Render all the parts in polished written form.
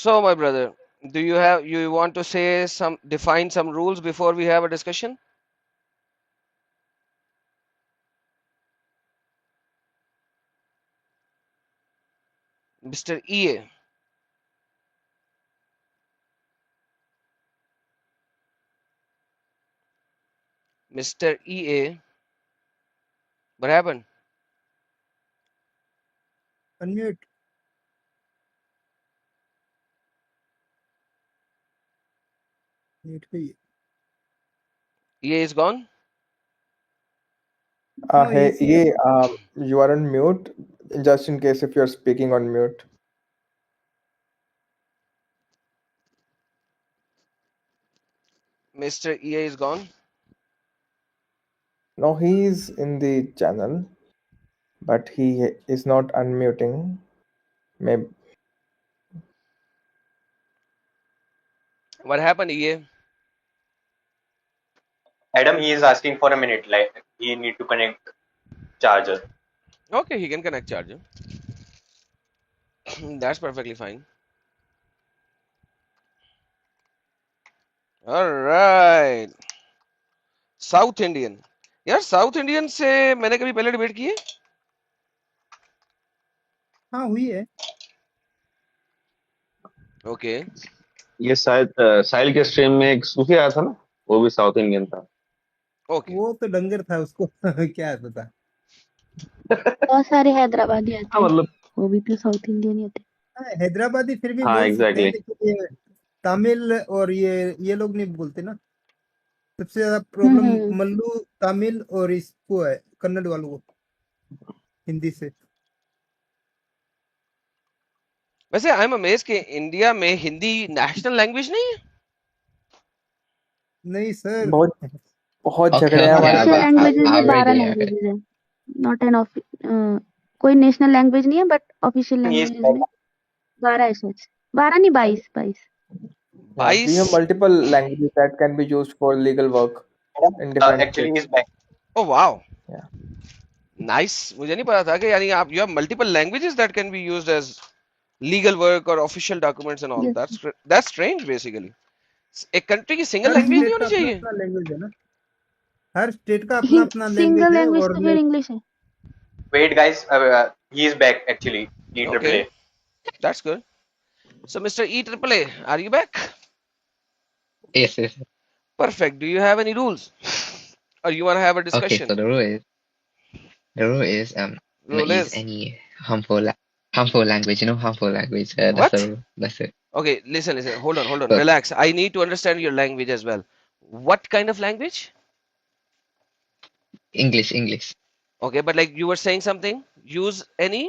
So, my brother, you want to say define some rules before we have a discussion? Mr. EA. Mr. EA. What happened? Unmute. Mute पे EA is gone? No, Hey, he's here. you are on mute, just in case if you're speaking on mute. Mr. EA is gone? No, he's in the channel, but he is not unmuting. Maybe What happened, EA? Adam, he is asking for a minute. Like he need to connect charger. Okay, he can connect charger. That's perfectly fine. All right. South Indian यार south Indian से मैंने कभी पहले debate की है हाँ हुई है ओके ये शायद साहिल के स्ट्रीम में एक सूफी आया था ना, वो भी साउथ इंडियन था। ओके वो तो डंगर था उसको क्या पता बहुत सारे हैदराबादी आते हाँ हैं मतलब वो भी तो साउथ इंडियन ही होते हाँ, हैदराबादी फिर भी हाँ बोल सकते हैं एग्जैक्टली। लेकिन ये तमिल और ये लोग नहीं बोलते ना सबसे ज्यादा हैं प्रॉब्लम मल्लू तमिल और इसको है कन्नड़ वालों को हिंदी से वैसे आई एम अमेज कि इंडिया में हिंदी नेशनल लैंग्वेज नहीं है नहीं सर बहुत बहुत Okay, झगड़े हैं okay, हमारे ऑफिशियल पास। लैंग्वेजेस में I'm 12 ready. Okay. लैंग्वेजेस हैं नॉट एन कोई नेशनल लैंग्वेज नहीं है but official He is languages में 12 है सच 12 नहीं 22 Yeah, we have 22 multiple languages that can be used for legal work in different actually he states. is back. Oh wow Yeah. Nice मुझे नहीं पता था कि यानी आप you have multiple languages that can be used as legal work और official documents and all yes that's strange basically एक country की सिंगल हर लैंग्वेज नहीं स्टेट का होनी अपना चाहिए अपना लैंग्वेज है ना हर स्टेट का अपना अपना सिंगल लैंग्वेज है लैंग्वेज और तो फिर इंग्लिश है Wait, guys. He is back actually. E triple okay A. That's good so mister E triple A R you back Yes, yes. perfect do you have any rules or you want to have a Okay, discussion so the rule is not rule use is any harmful language. You know, harmful language. That's the what rule. That's it. okay listen hold on So relax I need to understand your language as well what kind of language English. okay but like you were saying something use any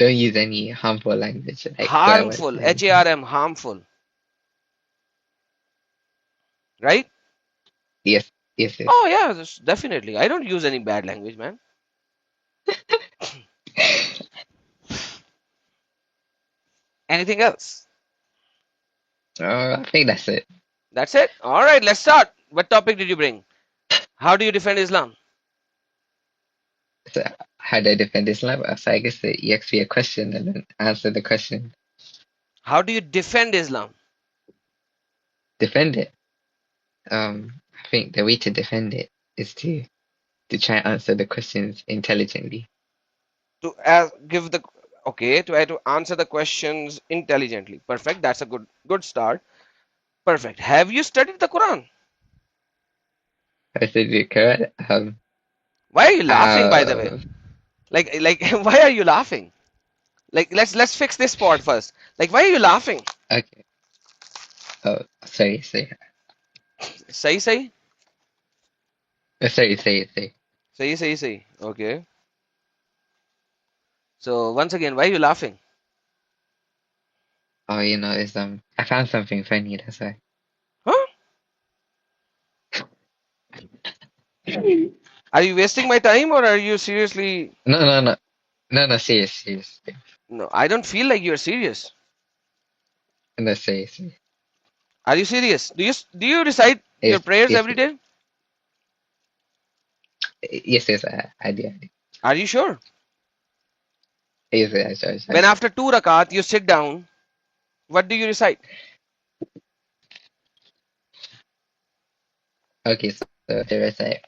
Don't use any harmful language like swear words harmful or anything. HARM harmful right Yes, yes. oh yeah definitely I don't use any bad language man anything else I think that's it. that's it all right let's start what topic did you bring how do you defend Islam So how do I defend Islam? So I guess you ask me a question and then answer the question. how do you defend Islam Defend it. I think the way to defend it is to try and answer the questions intelligently. to give the okay to answer the questions intelligently perfect that's a good start perfect have you studied the Quran I said it correct. why are you laughing by the way Uh, like why are you laughing like let's fix this part first like why are you laughing okay. Oh, sorry. sahi Sorry. sahi okay so once again why are you laughing Oh, it's I found something funny. That's why. huh are you wasting my time or are you seriously No. Serious. no I don't feel like you're serious No, serious. are you serious do you recite your Yes, prayers yes, every day yes. I do. are you sure Yes, sorry. When after 2 rakat you sit down, what do you recite? Okay, so there is like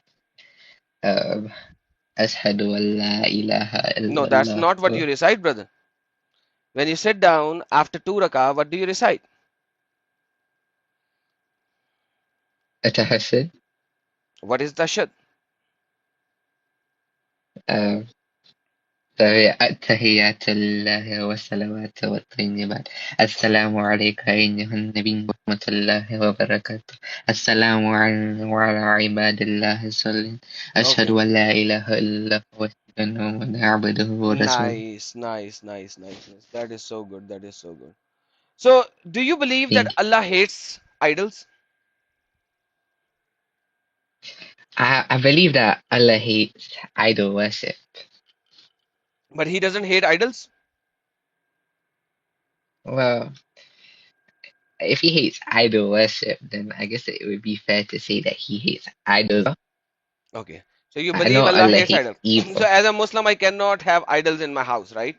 Ashhadu an la ilaha No, that's illallah not what you recite, brother. When you sit down after 2 rakat, what do you recite? Atahassid. What is tashahhud? Um, فهي التحيات لله والصلوات والطيبات السلام عليك أيها النبي ورحمة الله وبركاته السلام علينا وعلى عباد الله الصالحين أشهد Okay. أن لا إله إلا هو وأشهد أن محمدا عبده ورسوله. Nice. That is so good. That is so good. So, do you believe that Thank you. Allah hates idols? I believe that Allah hates idol worship. But He doesn't hate idols? Well, if he hates idol worship, then I guess it would be fair to say that he hates idols. Okay. So, you I believe know Allah Allah hates hates idols. So, evil. as a Muslim, I cannot have idols in my house, right?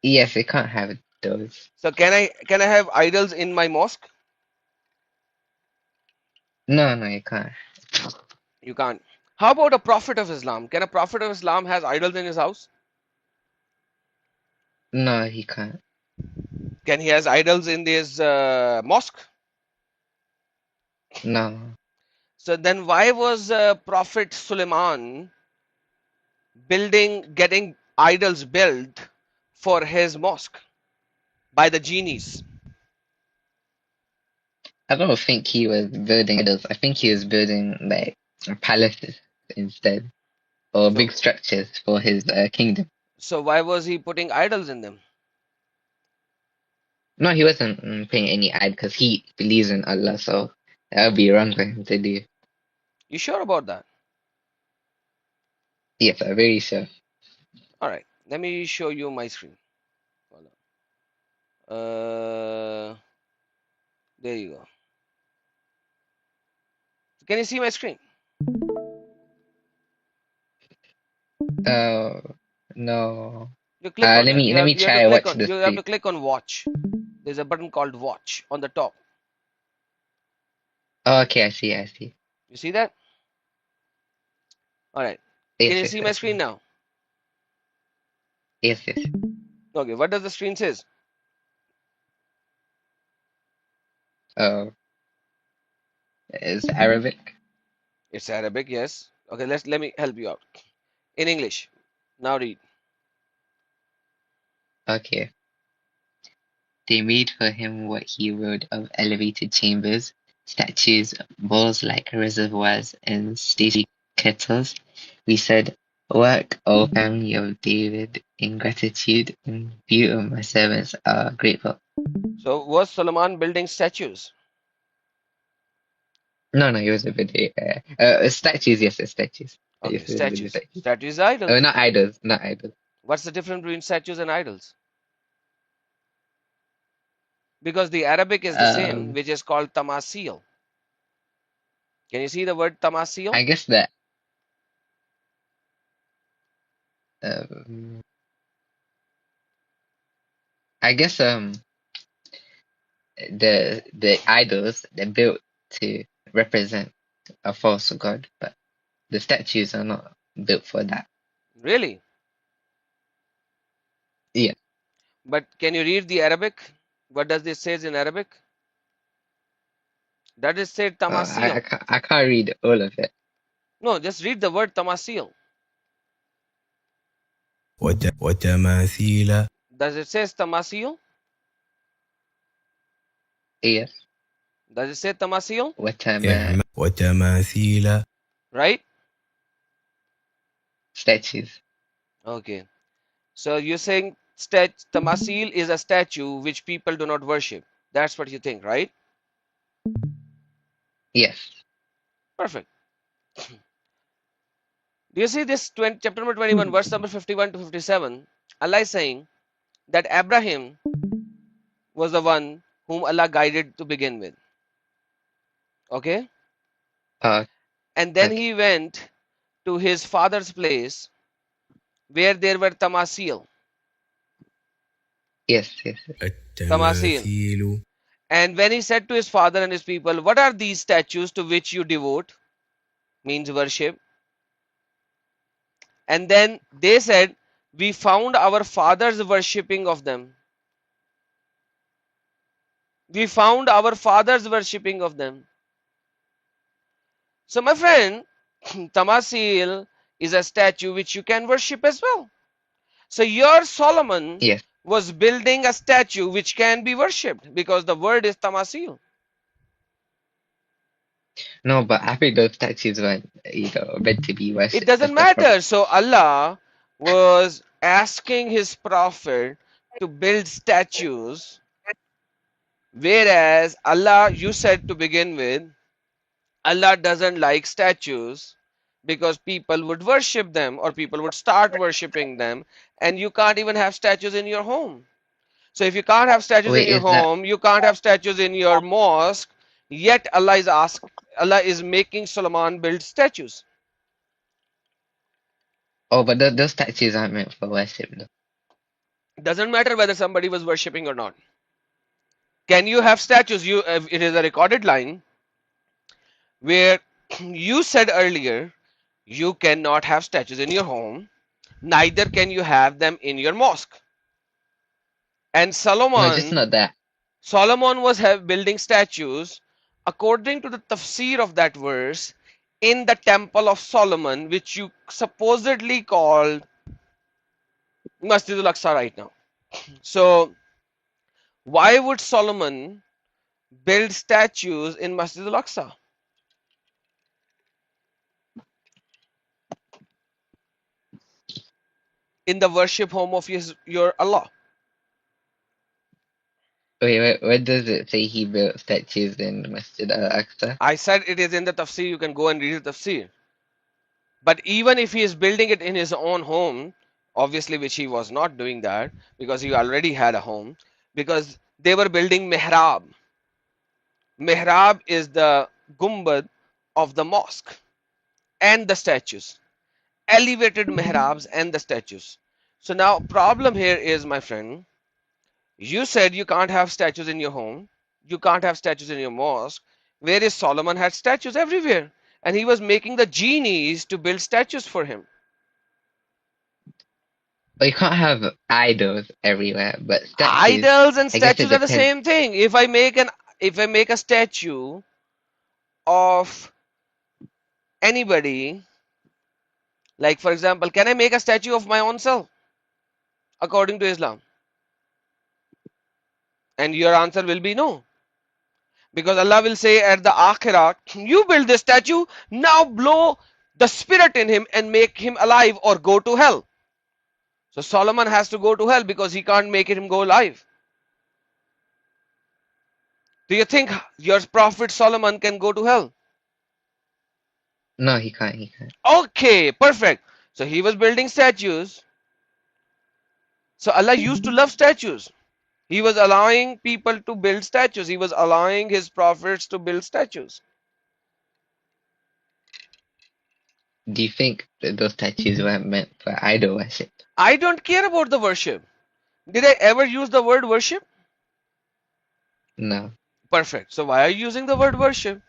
Yes, it can't have those. So, can I have idols in my mosque? No, you can't. You can't. How about a prophet of Islam? Can a prophet of Islam has idols in his house? No, he can't. Can he has idols in his mosque? No. So then why was Prophet Suleiman getting idols built for his mosque by the genies? I don't think he was building idols. I think he was building like palaces instead, or big So structures for his kingdom. so why was he putting idols in them? No, he wasn't paying any idol because he believes in Allah, so that would be wrong for him to do. You sure about that? Yes, I'm very sure. All right. Let me show you my screen. Hold on. There you go. Can you see my screen? No. You click on Let it. me You have to try click watch on the you have to screen. click on watch. There's a button called watch on the top. Oh, okay, I see. You see that? All right. Can Yes, you yes, see I my see. screen now? Yes. Okay. What does the screen says? Oh, it's Arabic. It's Arabic, yes. Okay, let me help you out. In English. Now read. Okay. They made for him what he wrote of elevated chambers, statues, bowls like reservoirs, and stately kettles. We said, work, O family of David, in gratitude, in view of my servants are grateful. So was Solomon building statues? No, it was a bit statues, yes, statues. Okay, Yes, it was a bit statues. statues. Statues is idol. Oh, not idols. What's the difference between statues and idols? Because the Arabic is the same, Um, which is called tamasil. Can you see the word tamasil? I guess that um, I guess the idols they're built to represent a false god, but the statues are not built for that. Really? Yeah. But can you read the Arabic? What does this says in Arabic? That is said tamasil. I can't read all of it. No, just read the word tamasil. وتماثيل. Does it say tamasil? Yes. Does it say tamasil? وتماثيل. Right? Statues. Okay. So you're saying tamasil is a statue which people do not worship. That's what you think, right? Yes. Perfect. Do you see this chapter number 21, verse number 51 to 57? Allah is saying that Abraham was the one whom Allah guided to begin with. Okay? Uh, And then okay. he went to his father's place where there were tamasil. Yes. Tamasil. And when he said to his father and his people, what are these statues to which you devote? Means worship. And then they said, we found our fathers worshipping of them. We found our fathers worshipping of them. So my friend, Tamasil is a statue which you can worship as well. So your Solomon Yes. was building a statue which can be worshipped because the word is Tamasil. No, but I think those statues were, meant to be worshipped. It doesn't matter. So Allah was asking his prophet to build statues, whereas Allah, you said to begin with, Allah doesn't like statues because people would worship them or people would start worshipping them, and you can't even have statues in your home. So if you can't have statues in Wait, your is that? home, you can't have statues in your mosque, yet Allah is making Solomon build statues. Oh, but those statues aren't meant for worship, though. Doesn't matter whether somebody was worshipping or not. Can you have statues? It is a recorded line where you said earlier you cannot have statues in your home, neither can you have them in your mosque. And No, just not that. Solomon was building statues according to the tafsir of that verse in the temple of Solomon, which you supposedly called Masjid al-Aqsa right now. So why would Solomon build statues in Masjid al-Aqsa? In the worship home of your Allah. Wait, where does it say he built statues in Masjid Al-Aqsa? I said it is in the tafsir, you can go and read the tafsir. But even if he is building it in his own home, obviously which he was not doing that because he already had a home, because they were building mihrab. Mihrab is the gumbad of the mosque and the statues. Elevated mihrabs and the statues. So now problem here is, my friend, you said you can't have statues in your home, you can't have statues in your mosque, whereas Solomon had statues everywhere and he was making the genies to build statues for him. Well, you can't have idols everywhere, but statues. Idols and I guess it statues are the depends. same thing. If I make a statue of anybody, like for example, can I make a statue of my own self according to Islam? And your answer will be no. Because Allah will say at the Akhirah, you build this statue, now blow the spirit in him and make him alive or go to hell. So Solomon has to go to hell because he can't make him go alive. Do you think your prophet Solomon can go to hell? No, he can't. Okay, perfect. So he was building statues. So Allah used to love statues. He was allowing people to build statues. He was allowing his prophets to build statues. Do you think that those statues weren't meant for idol worship? I don't care about the worship. Did I ever use the word worship? No. Perfect. So why are you using the word worship?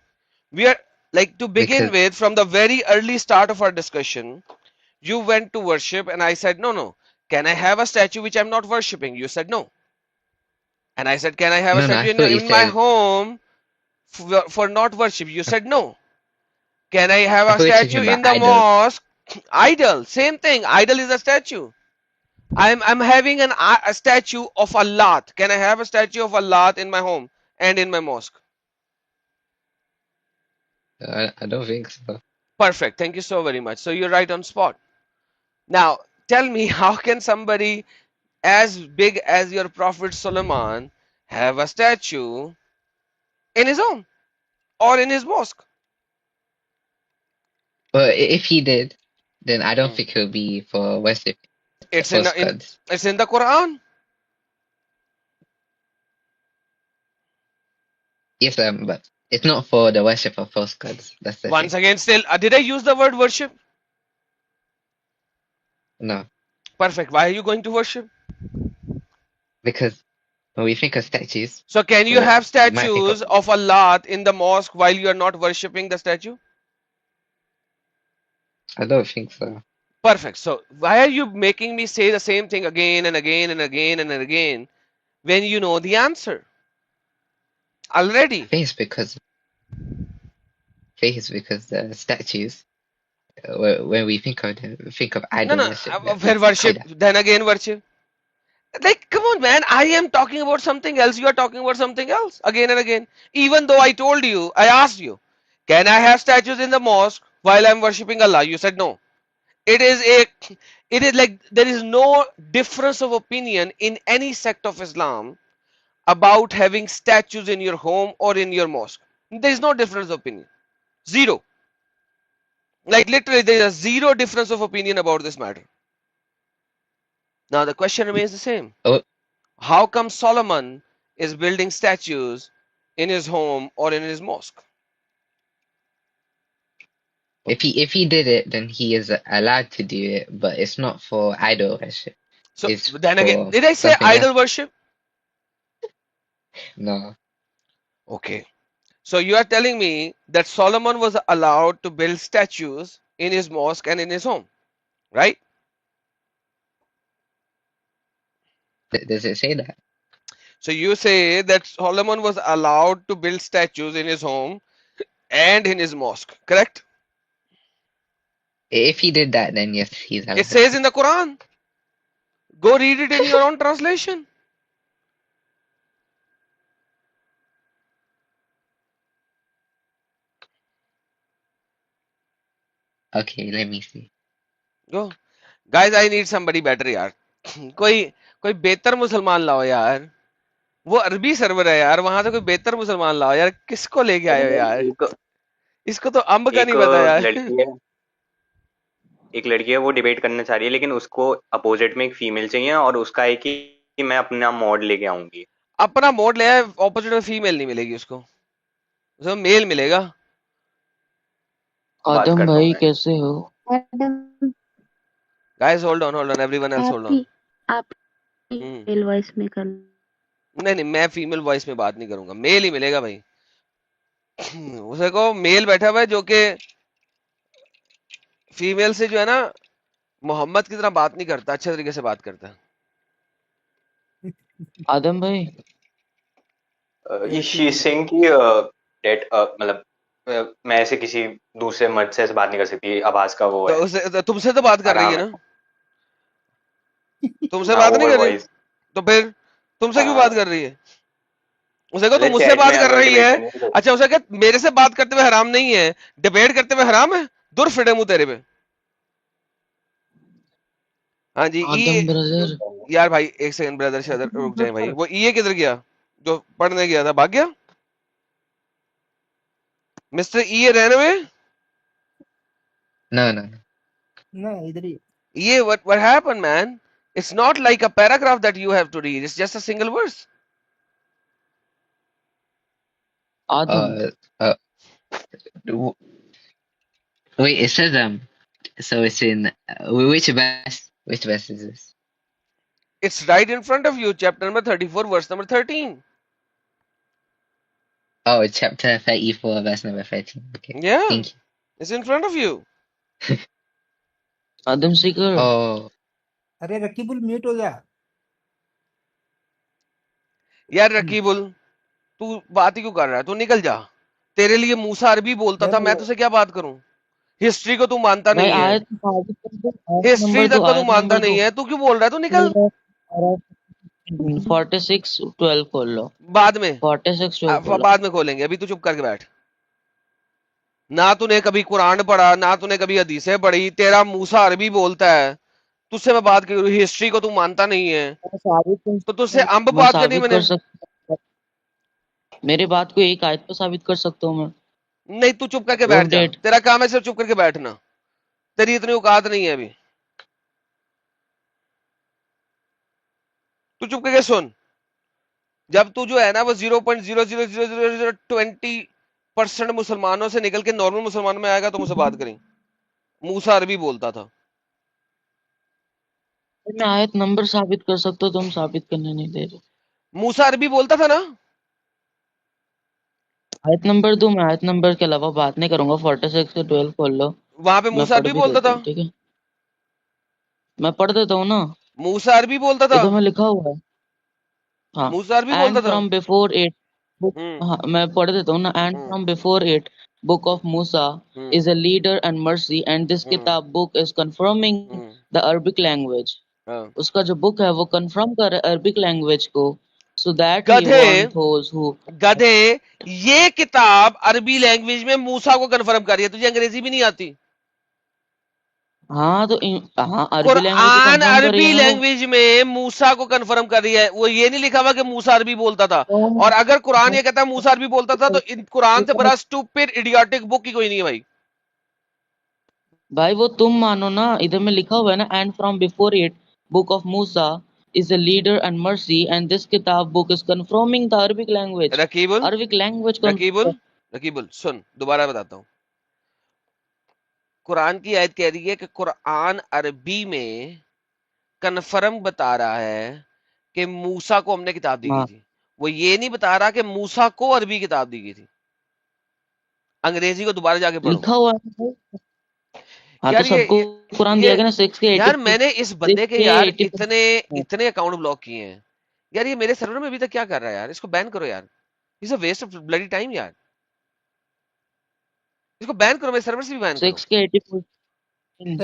We are like, to begin Because with, from the very early start of our discussion, you went to worship and I said, no. Can I have a statue which I'm not worshipping? You said no. And I said, can I have a I statue thought you in my said home for not worship? You said no. Can I have I a thought you were talking statue in about the idols. mosque? Idol, same thing. Idol is a statue. I'm having a statue of Allah. Can I have a statue of Allah in my home and in my mosque? I don't think so. Perfect. Thank you so very much. So you're right on spot. Now tell me, how can somebody as big as your Prophet Solomon have a statue in his home or in his mosque? But if he did, then I don't Hmm. think it would be for worship. It's False gods. it's in the Quran. Yes, but it's not for the worship of false gods. That's the Once thing. again, still, did I use the word worship? No. Perfect. Why are you going to worship? Because when we think of statues, So can you well, have you might think of statues of Allah in the mosque while you are not worshipping the statue? I don't think so. Perfect. So why are you making me say the same thing again and again and again and again when you know the answer I already? think it's because the statues, when we think of them, we think of No, idol no. worship. Where worship, Ida. then again worship. Like, come on, man. I am talking about something else. You are talking about something else again and again. Even though I told you, I asked you, can I have statues in the mosque while I'm worshipping Allah? You said no. It is like there is no difference of opinion in any sect of Islam about having statues in your home or in your mosque. There is no difference of opinion. Zero. Like literally, there is a zero difference of opinion about this matter. Now the question remains the same. Oh, How come Solomon is building statues in his home or in his mosque? if he did it, then he is allowed to do it, but it's not for idol worship. So It's then again, for did I say something else. idol worship? No, Okay. So you are telling me that Solomon was allowed to build statues in his mosque and in his home, right? does it say that? So you say that Solomon was allowed to build statues in his home and in his mosque, correct? If he did that, then yes, he's It allowed says to. in the Quran. Go read it in your own translation. Okay, let me see. Go. Guys, I need somebody better यार. कोई कोई बेहतर मुसलमान लाओ यार. वो अरबी server है यार, वहां से कोई बेहतर मुसलमान लाओ यार. किसको लेके आए हो यार? एक इसको तो अम्ब का एक नहीं पता यार. लड़की है एक लड़की है, वो डिबेट करना चाह रही है, लेकिन उसको अपोजिट में एक फीमेल चाहिए, और उसका है कि मैं अपना मॉड लेके आऊंगी। अपना मोड ले आए, ऑपोजिट में फीमेल नहीं मिलेगी उसको, उसको मेल मिलेगा. बात आदम करता हूँ भाई मैं। कैसे हो? Madam guys hold on everyone else hold on. आप मेल वॉइस में कर लो। नहीं, मैं फीमेल वॉइस में बात नहीं करूंगा, मेल ही मिलेगा भाई. उसे को मेल बैठा हुआ है जो कि फीमेल से जो है ना मोहम्मद की तरह बात नहीं करता, अच्छे तरीके से बात करता है. आदम भाई शी सिंग की डेट मतलब मैं ऐसे किसी दूसरे मर्द से ऐसे बात नहीं कर सकती, आवाज का वो है। तो तुमसे तो बात कर रही है आराम ना, तुमसे हाँ, बात नहीं ओवर कर रही, वॉइस। तो फिर तुमसे क्यों हाँ। बात कर रही है? उसे को तो अरे मुझसे चैट बात में कर अगर रही डिबेट है. करनी है तो अच्छा, उसे क्या मेरे से बात करते हुए हराम नहीं है, डिबेट करते हुए हराम है? दूर फिटे मुंह तेरे पे. हाँ जी आदम ब्रदर यार भाई एक सेकंड ब्रदर शायद रुक जाए भाई. वो ये किधर गया जो पढ़ने गया था, भाग गया? मिस्टर ये रन अवे? No. ना इधर ही ये what happened man? It's not like a paragraph that you have to read, it's just a single verse. Adam W- Wait, it says so it's in which verse? Which verse is this? It's right in front of you, chapter number 34 verse number 13. Oh, chapter 34, verse number 13. Okay, Yeah, thank you. it's in front of you. Adam Sikar Oh, अरे Rakibul mute हो जा. यार रकीबुल, तू बात ही क्यों कर रहा है? तू निकल जा. तेरे लिए मूसा अरबी बोलता था, मैं तुझसे क्या बात करूं? हिस्ट्री को तू मानता भाई नहीं है, आयत साबित कर दो, आयत हिस्ट्री नंबर तक दो, को तू आयत मानता नंबर नहीं दो है. तू क्यों बोल रहा है? तू निकल 46:12 खोल लो. बाद में. 46:12 खोलो. बाद में खोलेंगे, अभी तू चुप करके बैठ. ना तूने कभी कुरान पढ़ा, ना तूने कभी हदीसें पढ़ी, तेरा मूसा अरबी बोलता है, तुझसे मैं बात कर, हिस्ट्री को तू मानता नहीं है, मैं साबित कर तो तुझसे सकता हूँ, अंब मैं बात करनी साबित मैंने. कर सकता हूँ. मेरी बात को एक आयत पे साबित कर सकता हूँ मैं. नहीं, तू चुप करके प्रूफ बैठ जा, डेट. तेरा काम है सिर्फ चुप करके बैठना. तेरी इतनी औकात नहीं है अभी. तू चुप करके सुन. जब तू जो है ना वो 0.0000020% मुसलमानों से निकल के नॉर्मल मुसलमानों में आएगा तो मुझसे बात करें. मूसा अरबी बोलता था. मैं आयत नंबर साबित कर सकता हूँ, तुम साबित करने नहीं दे रहे। मूसा अरबी बोलता था ना? आयत नंबर दो, मैं आयत नंबर के अलावा बात नहीं करूंगा। 46 से 12 खोल लो, वहां पे मैं मूसा पढ़ अरबी भी बोलता देता था? हूँ, ठीक है? मैं पढ़ देता हूँ ना, मूसा अरबी बोलता था? इधर में लिखा हुआ है। हाँ, मूसा अरबी एंड बोलता था? फ्रॉम बिफोर इट, हम्म हाँ मैं पढ़ देता हूँ ना। And hmm from before it book of Musa hmm is a leader and mercy, and this hmm kitab book is confirming hmm, the Arabic language. हाँ। उसका जो बुक है वो कंफर्म कर रहा है अरबिक लैंग्वेज को, so that he गधे warned those who। गधे, ये किताब अरबी लैंग्वेज में मूसा को कन्फर्म कर रही है, तुझे अंग्रेजी भी नहीं आती? हाँ तो हाँ अरबी लैंग्वेज को कुरान कंफर्म कर रही है अरबी ना वो। लैंग्वेज में मूसा को कंफर्म कर रही है, वो ये नहीं लिखा हुआ कि मूसा अरबी बोलता था। तो और अगर कुरान ये कहता है मूसा अरबी बोलता था, तो इन कुरान से बड़ा स्टूपिड इडियोटिक बुक ही कोई नहीं है भाई। भाई वो तुम मानो ना, इधर में लिखा हुआ है ना, and from before it book of Musa is a leader and mercy, and this kitab book is confirming the Arabic language. Rakibul Arabic language Rakibul Rakibul सुन, दोबारा बताता हूं। कुरान की आयत कह रही है कि कुरान अरबी में कन्फर्म बता रहा है कि मूसा को हमने किताब दी गई हाँ थी। वो ये नहीं बता रहा कि मूसा को अरबी किताब दी गई थी। अंग्रेजी को दोबारा जाके पढ़ो लिखा हुआ है। हाँ तो यार। सबको कुरान दिया गया ना 6 के यार 80, मैंने इस 6 बंदे के के यार 80। इतने इतने अकाउंट ब्लॉक किए हैं यार। ये मेरे सर्वर में अभी तक क्या कर रहा है यार? इसको बैन करो यार, is a waste of bloody time यार। इसको बैन करो, मेरे सर्वर से भी बैन करो। 6 के 84,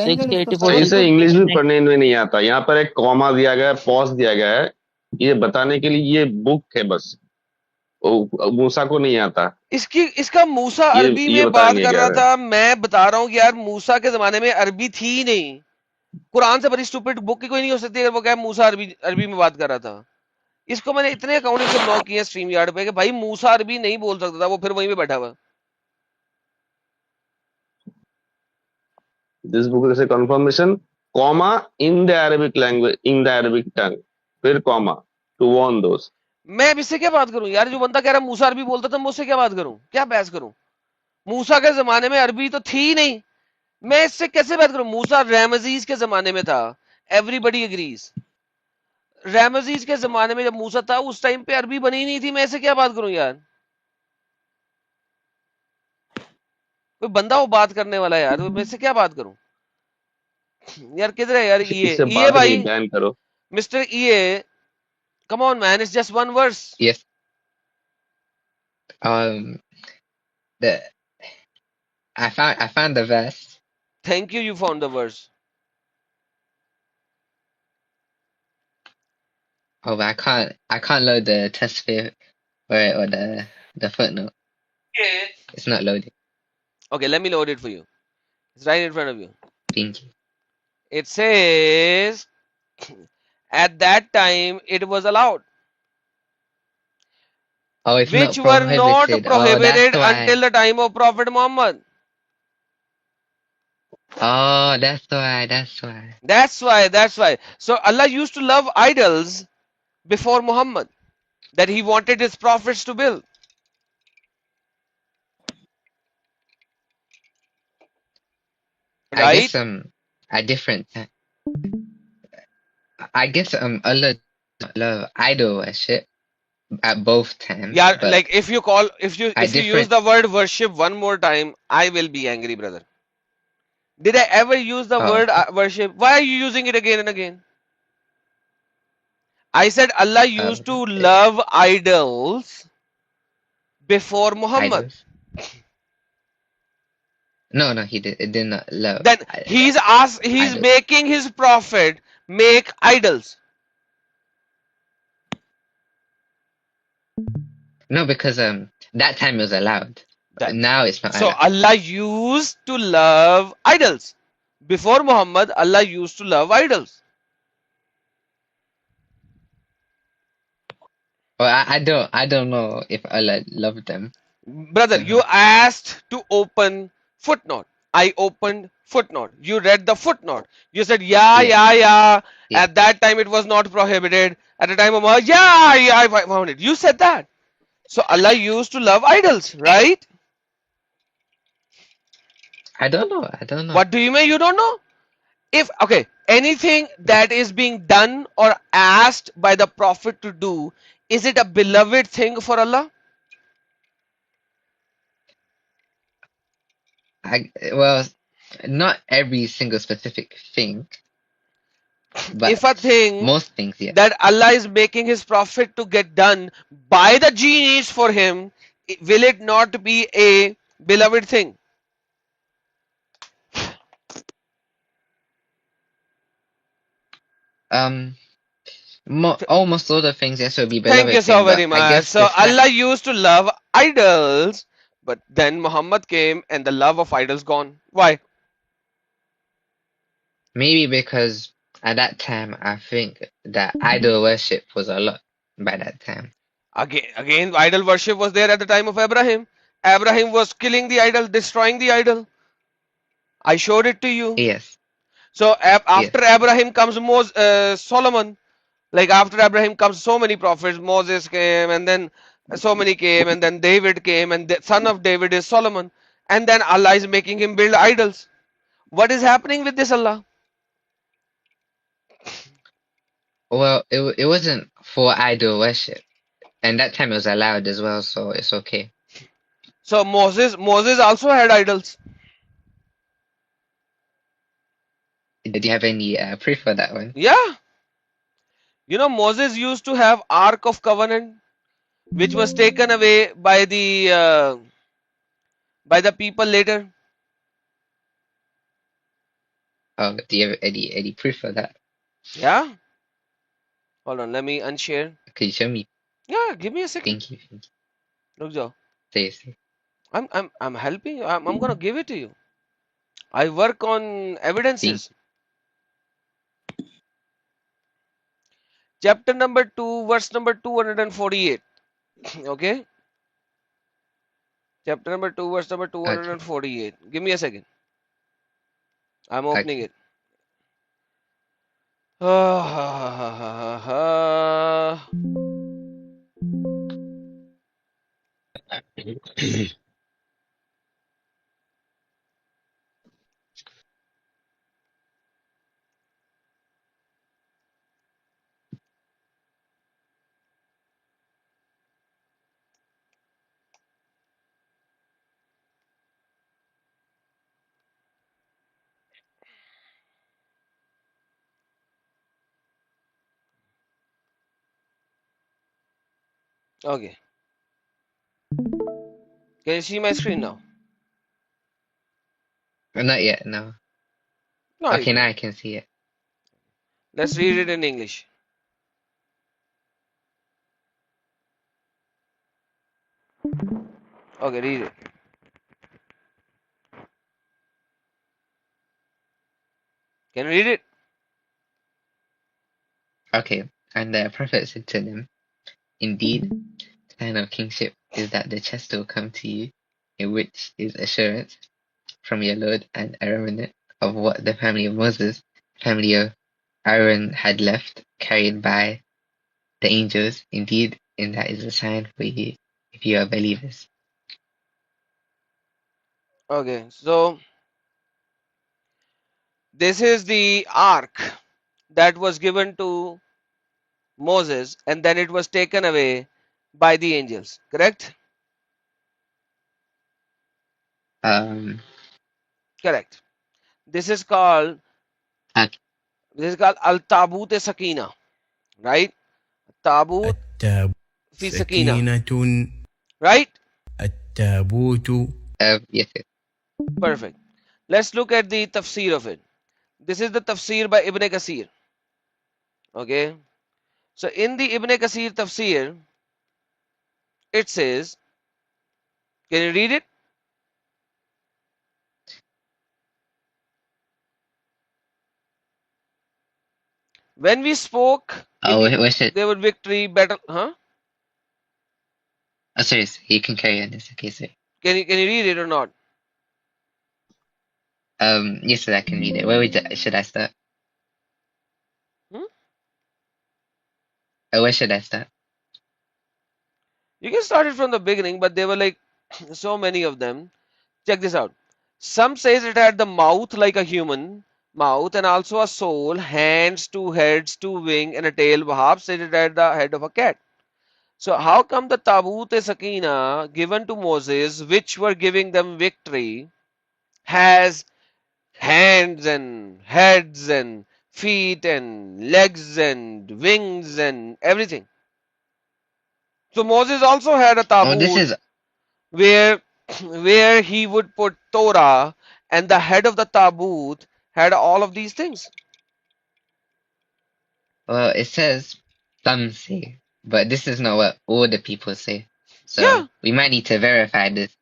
6 के 84 सही 6 से इंग्लिश भी के पढ़ने में नहीं आता। यहाँ पर एक कॉमा दिया गया है, पॉज दिया गया है, ये बताने के लिए ये बुक है बस। मूसा को नहीं आता। इसका मूसा अरबी ये में बताने बात नहीं कर कह रहा रहे हैं। था। मैं बता रहा हूँ कि यार मूसा के जमाने में अरबी थी ही नहीं। कुरान से बड़ी स्टूपिड बुक की कोई नहीं हो सकती अगर वो क्या मूसा अरबी अरबी में बात कर रहा था। इसको मैंने इतने अकाउंट से ब्लॉक किए स्ट्रीम यार्ड पे कि भाई मूसा अरबी नहीं बोल सकता था, वो फिर वहीं पे बैठा हुआ। This book is a confirmation, comma, in the Arabic language, in the Arabic tongue, फिर कॉमा, टू वार्न दोस। मैं अब इससे क्या बात करूं यार? जो बंदा कह रहा है मूसा अरबी बोलता था, मैं उससे क्या बात करूं, क्या बहस करूं? मूसा के जमाने में अरबी तो थी ही नहीं, मैं इससे कैसे बात करूं? मूसा रैमजीज के जमाने में था, एवरीबडी एग्रीज। रैमजीज के जमाने में जब मूसा था उस टाइम पे अरबी बनी नहीं थी, मैं इससे क्या बात करूं यार? कोई बंदा वो बात करने वाला है यार, तो मैं इससे क्या बात करूं यार? किधर है यार इससे ये बात भाई? नहीं, बैन करो। Mister come on man, it's just one verse. Yes. The I found the verse. Thank you found the verse. Oh, but I can't load the Tasfir or the footnote. It's not loading. Okay, let me load it for you. It's right in front of you. Thank you. It says at that time it was allowed, Oh, it's which not were not prohibited. Oh, prohibited that's why. until the time of Prophet Muhammad. Oh, that's why. That's why. That's why. So Allah used to love idols before Muhammad, that he wanted his prophets to build. I Right? guess a different. I guess Allah love idol worship at both times. Yeah, but like if you use different. the word worship one more time, I will be angry, brother. Did I ever use the word worship? Why are you using it again and again? I said Allah used to love idols before Muhammad. Idols. No, he did not love. Then he's idols. making his prophet make idols. No, because that time it was allowed. Now it's not So allowed. Allah used to love idols. Before Muhammad, Allah used to love idols. Well, I don't know if Allah loved them. Brother, you asked to open footnote. I opened footnote. You read the footnote. You said, yeah. At that time, it was not prohibited. At the time of Muhammad, I found it. You said that. So Allah used to love idols, right? I don't know. What do you mean you don't know? anything that is being done or asked by the Prophet to do, is it a beloved thing for Allah? Well, not every single specific thing, but If a thing most things, yeah. that Allah is making his Prophet to get done by the genies for him, will it not be a beloved thing? Almost all the things, yes, will be Thank beloved you so thing, but very I much. guess So the fact, Allah used to love idols, but then Muhammad came and the love of idols gone. Why? maybe because at that time, I think that idol worship was a lot by that time. Again, idol worship was there at the time of Abraham. Abraham was killing the idol, destroying the idol. I showed it to you. Yes, So yes. after Abraham comes Solomon. Like after Abraham comes so many prophets. Moses came, and then so many came, and then David came, and the son of David is Solomon. And then Allah is making him build idols. What is happening with this Allah? Well, it wasn't for idol worship, and that time it was allowed as well, so it's okay. So Moses also had idols. Did you have any proof for that one? Yeah. You know, Moses used to have Ark of Covenant, which was taken away by the people later. Oh, do you have any proof for that? Yeah. Hold on, let me unshare. Could you show me? Yeah, give me a second. Thank you. Look, Joe. Seriously. I'm helping you. I'm gonna give it to you. I work on evidences. Chapter number 2, verse number 248. Okay. Chapter number 2, verse number 248. Give me a second. I'm opening it. Okay. Can you see my screen now? Not yet, no. No. Okay, now I can see it. Let's read it in English. Okay, read it. Can you read it? Okay, and the prophet said to them, indeed, the sign of kingship is that the chest will come to you, in which is assurance from your Lord and a remnant of what the family of Moses, family of Aaron had left, carried by the angels. Indeed, and that is a sign for you if you are believers. Okay, so this is the ark that was given to Moses, and then it was taken away by the angels, correct? Correct. This is called Okay. Al-Tabut Sakina, right? Tabut fi Sakina, سكينة right? التابوت Yes, yes. Perfect. Let's look at the tafsir of it. This is the tafsir by Ibn Kasir. Okay. So in the Ibn Kasir tafsir, it says, can you read it? When we spoke, Where's it? there were victory, battle, huh? Oh, sorry, you can carry on. It's okay, sorry. Can you read it or not? Yes, I can read it. Should I start? Where should I start? You can start it from the beginning, but there were like so many of them. Check this out. Some says it had the mouth like a human, mouth, and also a soul, hands, two heads, two wings, and a tail, perhaps seated at the head of a cat. So how come the Tabut-e-Sakina given to Moses, which were giving them victory, has hands and heads and feet and legs and wings and everything? So Moses also had a Oh, this Tabut is where where he would put Torah, and the head of the Tabut had all of these things. well, it says some say, but this is not what all the people say. So Yeah, we might need to verify this.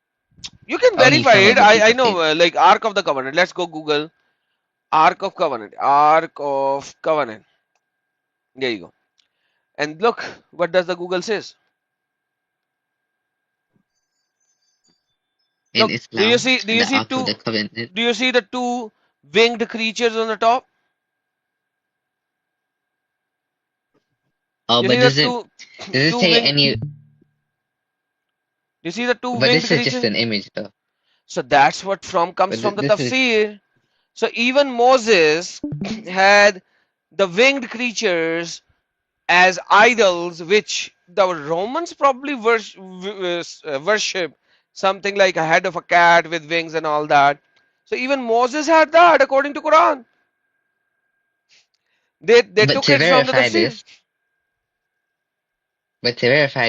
you can Only verify some it. of the I people know, say this. like Ark of the Covenant. Let's go Google Ark of Covenant. Ark of Covenant. There you go. And look, what does the Google says? In Look, do you Islam, see? Do you the see Ark of two? the Covenant. Do you see the two winged creatures on the top? Oh, You but see the does it two say wing? any? You see the two But winged this is just creatures? an image, though. So that's what comes But from the this is tafsir. So even Moses had the winged creatures as idols, which the Romans probably worship something like a head of a cat with wings and all that. So even Moses had that according to Quran. They but took to it from the verify tafsir.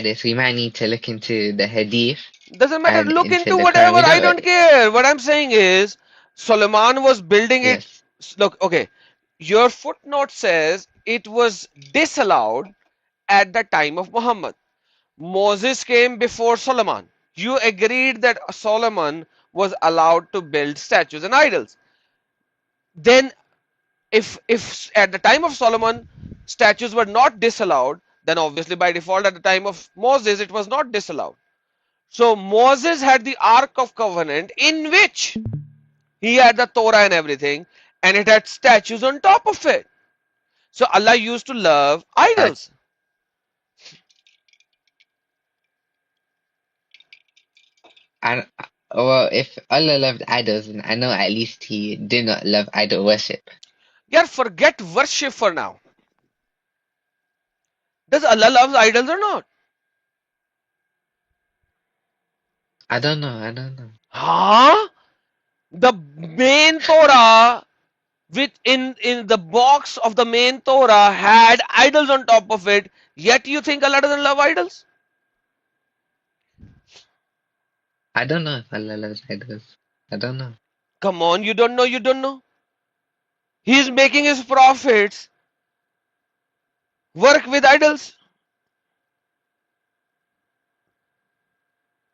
this, we might need to look into the Hadith Doesn't matter. and Look into into the Quran. whatever. We I don't. don't care. What I'm saying is, Solomon was building it. Yes, Look, okay. Your footnote says it was disallowed at the time of Muhammad. Moses came before Solomon. You agreed that Solomon was allowed to build statues and idols. Then, if at the time of Solomon statues were not disallowed, then obviously by default at the time of Moses it was not disallowed. So Moses had the Ark of Covenant in which he had the Torah and everything, and it had statues on top of it. So Allah used to love uh, idols. and well, if Allah loved idols, then I know at least He did not love idol worship. Yeah, forget worship for now. Does Allah love idols or not? I don't know. I don't know. Huh? The main Torah in the box of the main Torah had idols on top of it, yet you think Allah doesn't love idols? I don't know if Allah loves idols. I don't know. Come on, you don't know, you don't know. He's making his prophets work with idols.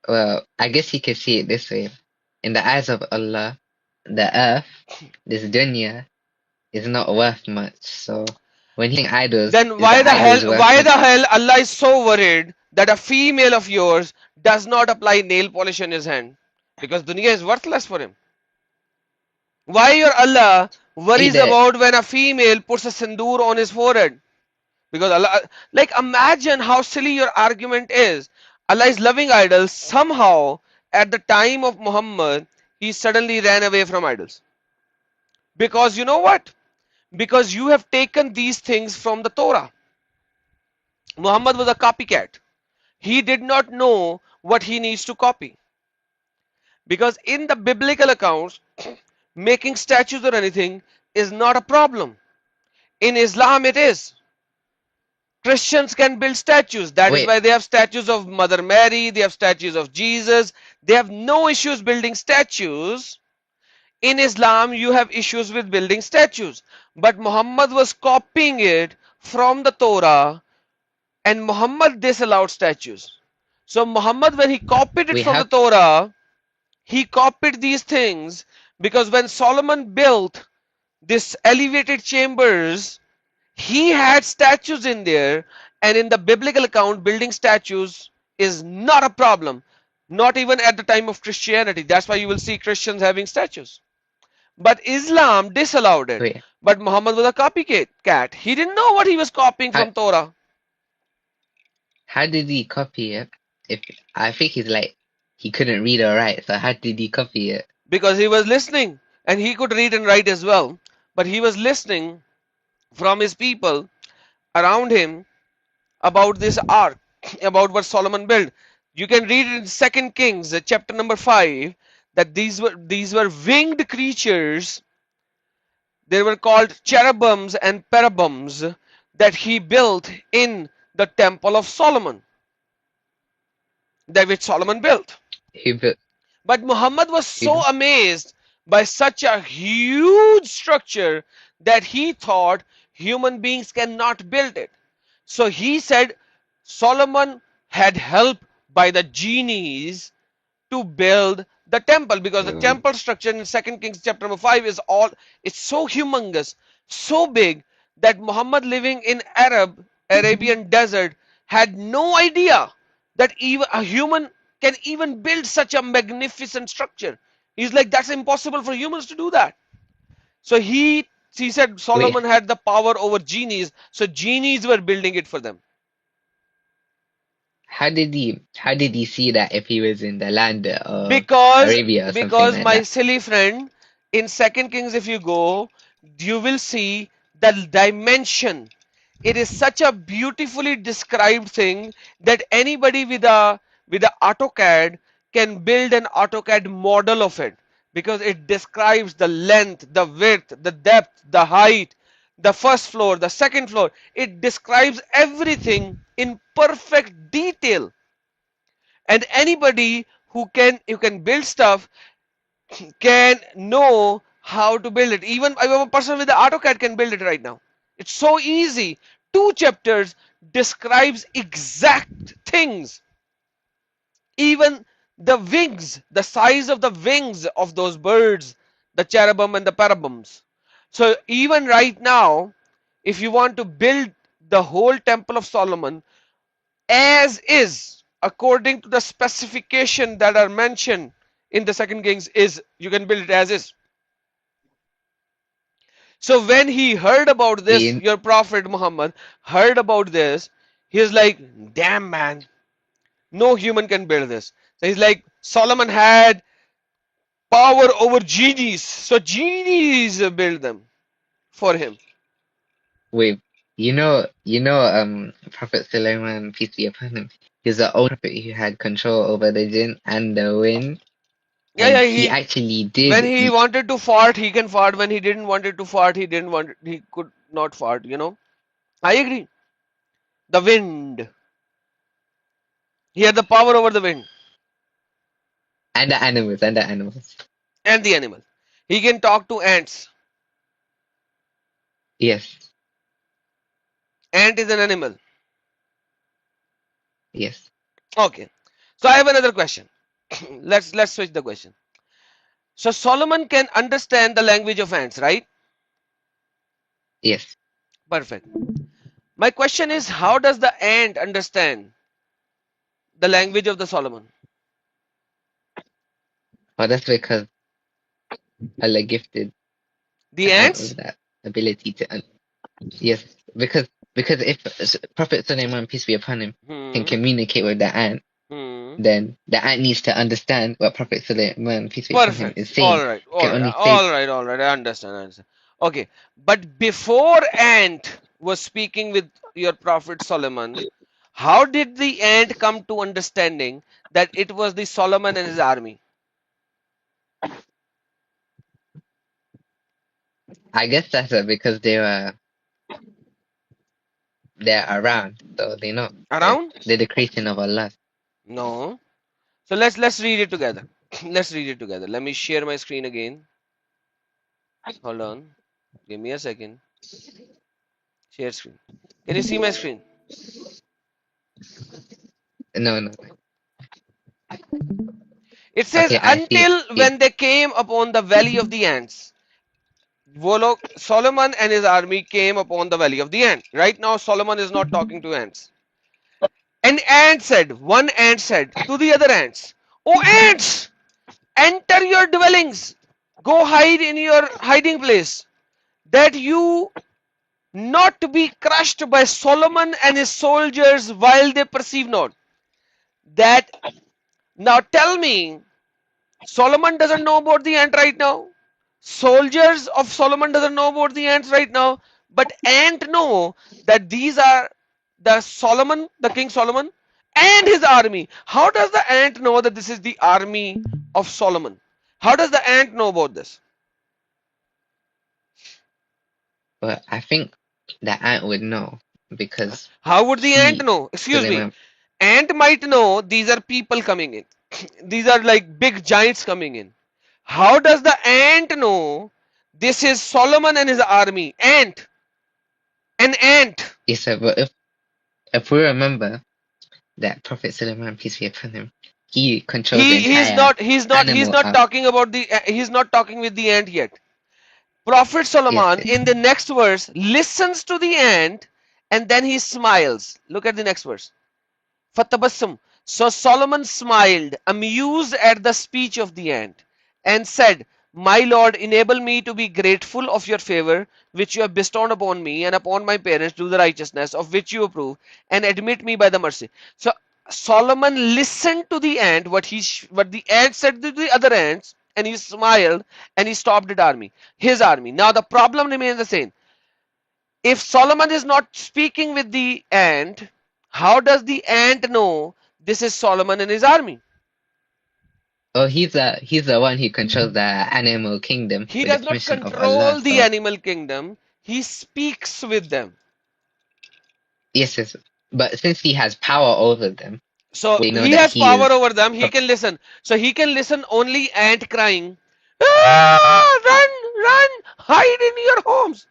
Well, I guess you could see it this way. In the eyes of Allah, the earth, this dunya, is not worth much. So when He idols, Then is the idols worth why the something? hell Allah is so worried that a female of yours does not apply nail polish on his hand? Because dunya is worthless for him. Why your Allah worries Either about when a female puts a sindoor on his forehead? Because Allah, like, imagine how silly your argument is. Allah is loving idols. Somehow, at the time of Muhammad, he suddenly ran away from idols. Because you know what? Because you have taken these things from the Torah. Muhammad was a copycat. He did not know what he needs to copy. Because in the biblical accounts, making statues or anything is not a problem. In Islam, it is. Christians can build statues. That is wait, why they have statues of Mother Mary, they have statues of Jesus. They have no issues building statues. In Islam, you have issues with building statues. But Muhammad was copying it from the Torah, and Muhammad disallowed statues. So Muhammad, when he copied it we from the have Torah, he copied these things because when Solomon built this elevated chambers, he had statues in there, and in the biblical account, building statues is not a problem, not even at the time of Christianity. That's why you will see Christians having statues. But Islam disallowed it. wait. But Muhammad was a copycat cat. He didn't know what he was copying How, from Torah. how did he copy it? If I think he's like he couldn't read or write, so how did he copy it? Because he was listening and he could read and write as well. but he was listening from his people around him about this ark, about what Solomon built. You can read it in Second Kings, chapter number 5, that these were winged creatures. They were called cherubims and cherubims that he built in the temple of Solomon, that which Solomon built. He built. But Muhammad was He so built. amazed by such a huge structure that he thought human beings cannot build it. So he said Solomon had help by the genies to build the temple, because the temple structure in Second Kings chapter number 5 is it's so humongous, so big, that Muhammad, living in Arabian desert, had no idea that even a human can even build such a magnificent structure. He's like, that's impossible for humans to do that. So he said Solomon had the power over genies, so genies were building it for them. How did he see that if he was in the land of Because Arabia or something like my that? silly friend, in Second Kings, if you go, you will see the dimension. It is such a beautifully described thing that anybody with a AutoCAD can build an AutoCAD model of it, because it describes the length, the width, the depth, the height, the first floor, the second floor. It describes everything in perfect detail. And anybody who can build stuff can know how to build it. Even a person with the AutoCAD can build it right now. It's so easy. 2 chapters describes exact things. Even the wings, the size of the wings of those birds, the cherubim and the cherubims. So even right now, if you want to build the whole Temple of Solomon as is, according to the specification that are mentioned in the Second Kings, is you can build it as is. So when he heard about this, your prophet Muhammad heard about this, he's like, damn man, no human can build this. So he's like, Solomon had power over genies, so genies build them for him. Wait, Prophet Sulaiman, peace be upon him, he's the only prophet who had control over the jinn and the wind. Yeah, he actually did. When he wanted to fart, he can fart. When he didn't wanted to fart, he could not fart, you know. I agree. The wind. He had the power over the wind. And the animals. And the animal. He can talk to ants. Yes. Ant is an animal. Yes. Okay. So I have another question. let's switch the question. So Solomon can understand the language of ants, right? Yes. Perfect. My question is, how does the ant understand the language of the Solomon? Well, that's because Allah gifted the ants with that ability to. Yes, because if Prophet Sulaiman, peace be upon him, can communicate with the ant, then the ant needs to understand what Prophet Sulaiman, peace be upon him, is saying. All right. I understand. Okay, but before ant was speaking with your Prophet Solomon, how did the ant come to understanding that it was the Solomon and his army? I guess that's because they're around, so they know. Around? They're the creation of Allah. No. So let's read it together. Let's read it together. Let me share my screen again. Hold on. Give me a second. Share screen. Can you see my screen? No. It says, until when they came upon the valley of the ants. Solomon and his army came upon the valley of the ants. Right now, Solomon is not talking to ants. One ant said to the other ants, "O ants, enter your dwellings, go hide in your hiding place, that you not be crushed by Solomon and his soldiers while they perceive not." Now tell me, Solomon doesn't know about the ant right now. Soldiers of Solomon doesn't know about the ants right now, but ant know that these are the Solomon, the King Solomon, and his army. How does the ant know that this is the army of Solomon? How does the ant know about this? But I think the ant would know because How would the ant he know? Excuse me. Suleiman. Ant might know these are people coming in. These are like big giants coming in. How does the ant know this is Solomon and his army? Ant. An ant. Yes, sir. But if we remember that Prophet Suleiman, peace be upon him, he controlled the He's entire not he's animal. not talking about the he's not talking with the ant yet. Prophet Yes, Solomon yes. in the next verse listens to the ant and then he smiles. Look at the next verse. Fatabassum. So Solomon smiled, amused at the speech of the ant, and said, my lord, enable me to be grateful of your favor, which you have bestowed upon me and upon my parents, to the righteousness of which you approve, and admit me by the mercy. So Solomon listened to the ant, what the ant said to the other ants, and he smiled and he stopped his army. Now the problem remains the same. If Solomon is not speaking with the ant, how does the ant know this is Solomon and his army? Oh, he's the one who controls the animal kingdom He with the does not permission of Allah. control the So animal kingdom, he speaks with them. yes, yes. But since he has power over them, So we know he that has he power is. over them, he can listen. So he can listen only ant crying, "Ah, run, run, hide in your homes."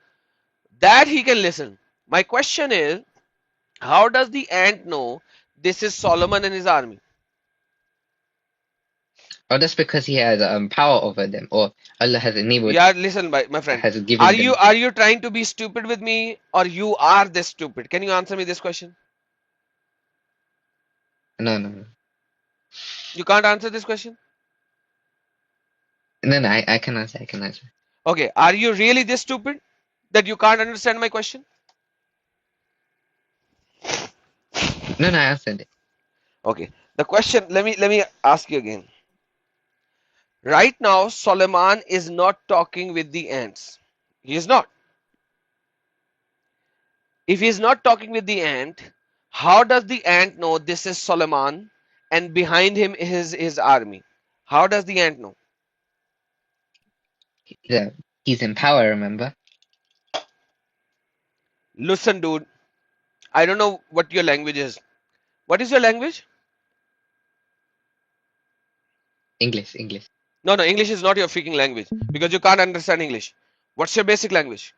That he can listen. My question is, how does the ant know this is Solomon and his army? Or that's because he has power over them, or Allah has enabled, Yeah, listen, my friend. has given them. Are you trying to be stupid with me, or you are this stupid? Can you answer me this question? No, no, no, You can't answer this question? no, no. I can answer. I can answer. Okay, are you really this stupid that you can't understand my question? No, no. I answered it. Okay, the question, let me ask you again. Right now, Solomon is not talking with the ants. He is not. If he is not talking with the ant, how does the ant know this is Solomon and behind him is his army? How does the ant know? He's in power. Remember, Listen, dude, I don't know what your language is. What is your language? English, English, No, English is not your freaking language because you can't understand English. What's your basic language?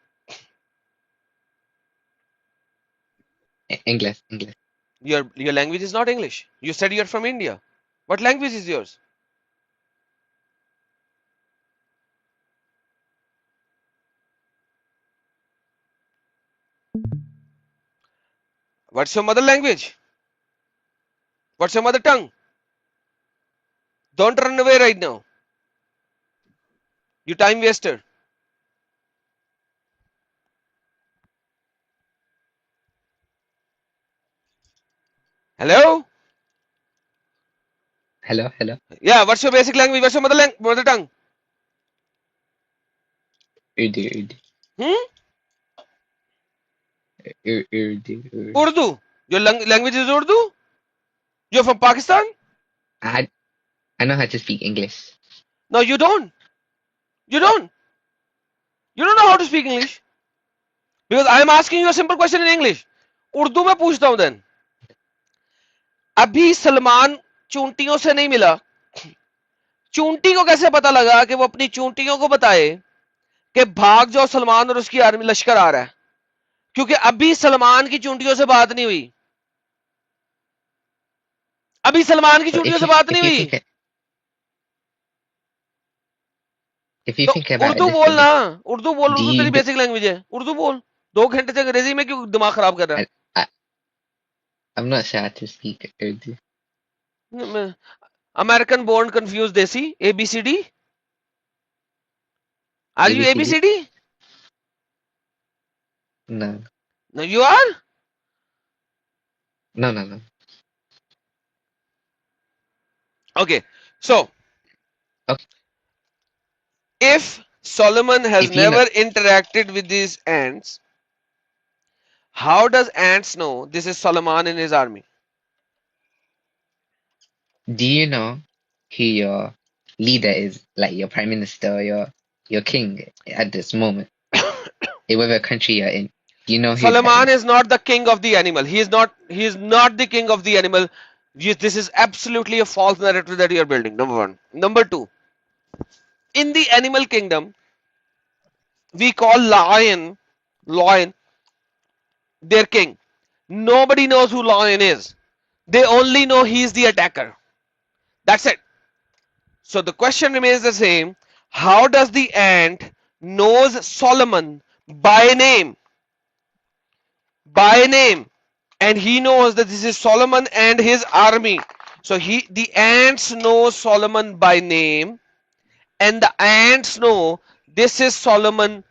English, English. Your language is not English. You said you're from India. What language is yours? What's your mother language? What's your mother tongue? Don't run away right now. You time waster. Hello? Hello, hello. Yeah, what's your basic language? What's your mother tongue? Urdu, Urdu, Hmm? Urdu, Urdu. Urdu. Your language is Urdu? You're from Pakistan? I know how to speak English. No, you don't. You don't. You don't know how to speak English. Because I am asking you a simple question in English. Urdu में पूछता हूं then. अभी सलमान चूंटियों से नहीं मिला. चूंटी को कैसे पता लगा कि वो अपनी चूंटियों को बताए कि भाग जाओ सलमान और उसकी आर्मी लश्कर आ रहा है? क्योंकि अभी सलमान की चूंटियों से बात नहीं हुई. अभी सलमान की So चूंटियों से बात नहीं हुई. if you तो think about it Urdu this बोल way, ना. उर्दू बोल. do उर्दू तेरी you बेसिक लैंग्वेज है. उर्दू बोल. 2 घंटे से अंग्रेजी में क्यों दिमाग खराब कर रहा I, I'm not sure how to speak Urdu. है? अमेरिकन बोर्न कंफ्यूज देसी ABCD. Are you ABCD? ABCD? No, No, you are? no, no, no. Okay. So, Okay. if Solomon has If you know, never interacted with these ants. How does ants know this is Solomon and his army? do you know who your leader is, like your prime minister or your king at this moment, in whatever country you're in? Do you know who that Solomon is? is not the king of the animal. He is not. He is not the king of the animal. This is absolutely a false narrative that you are building. Number one. Number two. In the animal kingdom, we call lion, their king. Nobody knows who lion is. They only know he is the attacker. That's it. So the question remains the same. How does the ant knows Solomon by name? By name. And he knows that this is Solomon and his army. So the ants know Solomon by name, and the ants know this is Solomon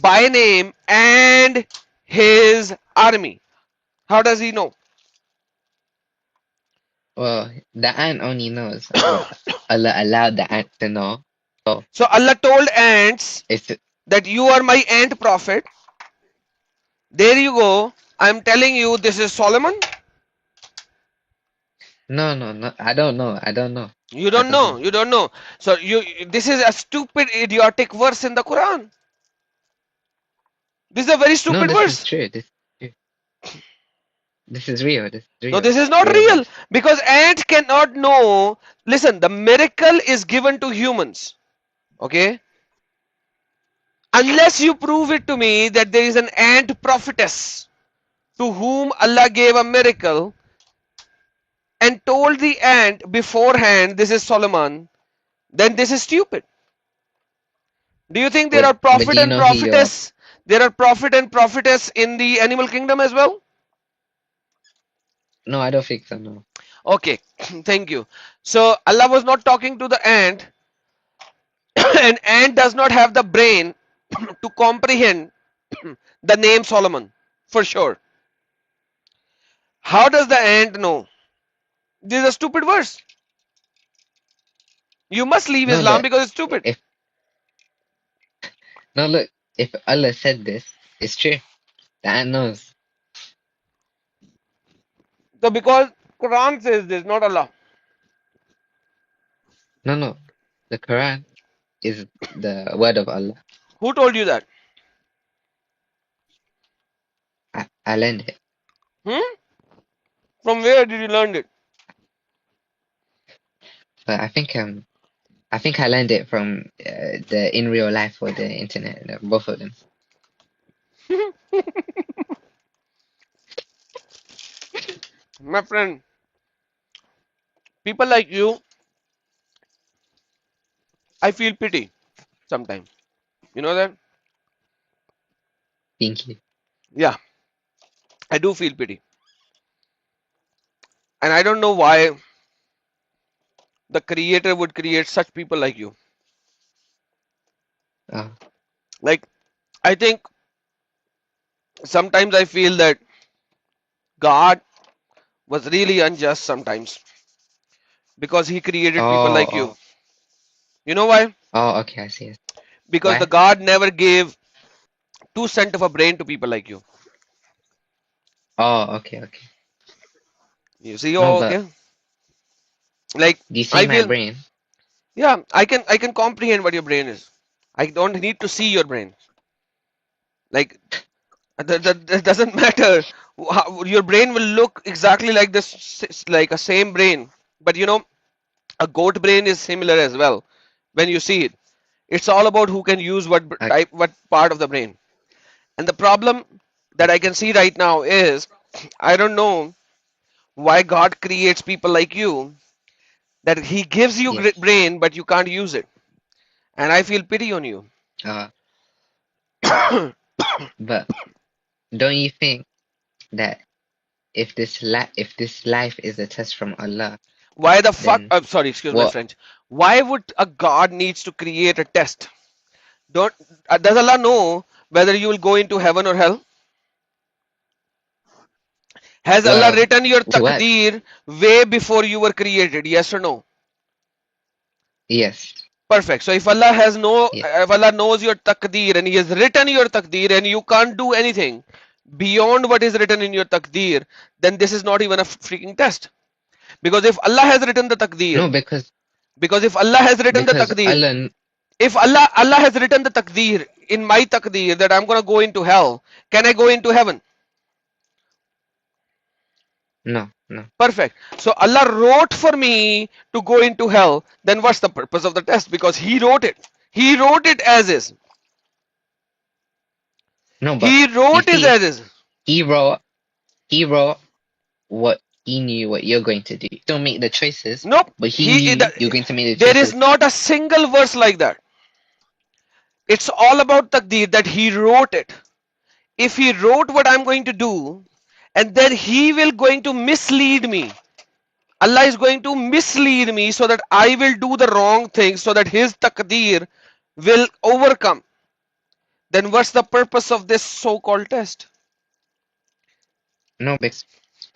by name and his army. How does he know? Well, the ant only knows what Allah allowed the ant to know. So So Allah told ants it's that you are my ant prophet. There you go. I'm telling you this is Solomon. no. I don't know. I don't know. You I don't don't know. know. You don't know. So this is a stupid idiotic verse in the Quran. This is a very No, stupid this is verse. true. This is true. This is real. This is No, real. this is not Real real verse. because ants cannot know. Listen, the miracle is given to humans. Okay? Unless you prove it to me that there is an ant prophetess to whom Allah gave a miracle and told the ant beforehand this is Solomon, then this is stupid. Do you think there are But prophet do you and know who your prophetess? There are prophet and prophetess in the animal kingdom as well? No, I don't think so, no. Okay, thank you. So Allah was not talking to the ant, and ant does not have the brain to comprehend the name Solomon for sure. How does the ant know? This is a stupid verse. You must leave No, Islam look, because it's stupid. if no look, if Allah said this, it's true. The ant knows. So because Quran says this, not Allah. No. The Quran is the word of Allah. Who told you that? I learned it. Hmm? From where did you learn it? But I think I learned it from the in real life or the internet, both of them. My friend, people like you, I feel pity sometimes. You know that? Thank you. Yeah, I do feel pity. And I don't know why the creator would create such people like you. Oh, Like, I think sometimes I feel that God was really unjust sometimes because he created people like you. oh, You know why? okay, I see it. Because the Why? God never gave 2 cents of a brain to people like you. Oh, okay. You see? No, Oh, but okay. Like, do you see I my feel, brain? yeah, I can comprehend what your brain is. I don't need to see your brain. Like, that doesn't matter. Your brain will look exactly like this, like a same brain. But you know, a goat brain is similar as well. When you see it, it's all about who can use what I, type, what part of the brain. And the problem that I can see right now is, I don't know why God creates people like you, that He gives you yes. brain, but you can't use it. And I feel pity on you. Uh, but don't you think that if this life is a test from Allah, Why the fuck? then Sorry, excuse my what? French. Why would a God needs to create a test? Don't Does Allah know whether you will go into heaven or hell? Has Allah Well, written your what? taqdeer way before you were created? Yes or no? Yes. Perfect. So if Allah has Yeah. if Allah knows your taqdeer and He has written your taqdeer and you can't do anything beyond what is written in your taqdeer, then this is not even a freaking test. Because if Allah has written the No, taqdeer, because if Allah has written the taqdeer, Allah. if Allah has written the taqdeer in my taqdeer that I'm gonna go into hell, can I go into heaven? No. Perfect. So Allah wrote for me to go into hell. Then what's the purpose of the test? Because He wrote it. He wrote it as is. No, but He you wrote it see, as is. he wrote what he knew what you're going to do. Don't make the choices, Nope. but he knew you're going to make the There is choices. not a single verse like that. It's all about taqdeer that He wrote it. If He wrote what I'm going to do, and then He will going to mislead me. Allah is going to mislead me so that I will do the wrong thing so that His taqdeer will overcome. Then what's the purpose of this so-called test? No, because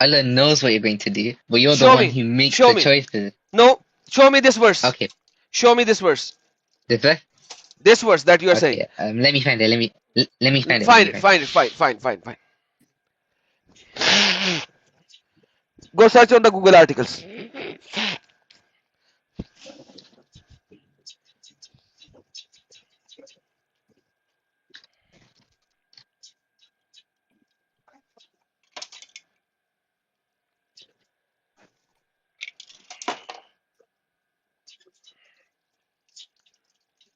Allah knows what you're going to do, but you're the Show one me. who makes Show the me. choices. No, show me this verse. Okay, Show me this verse. the verse. This verse that you are saying. Okay, let me find it. Let me find it. Find it. Fine. Go search on the Google articles.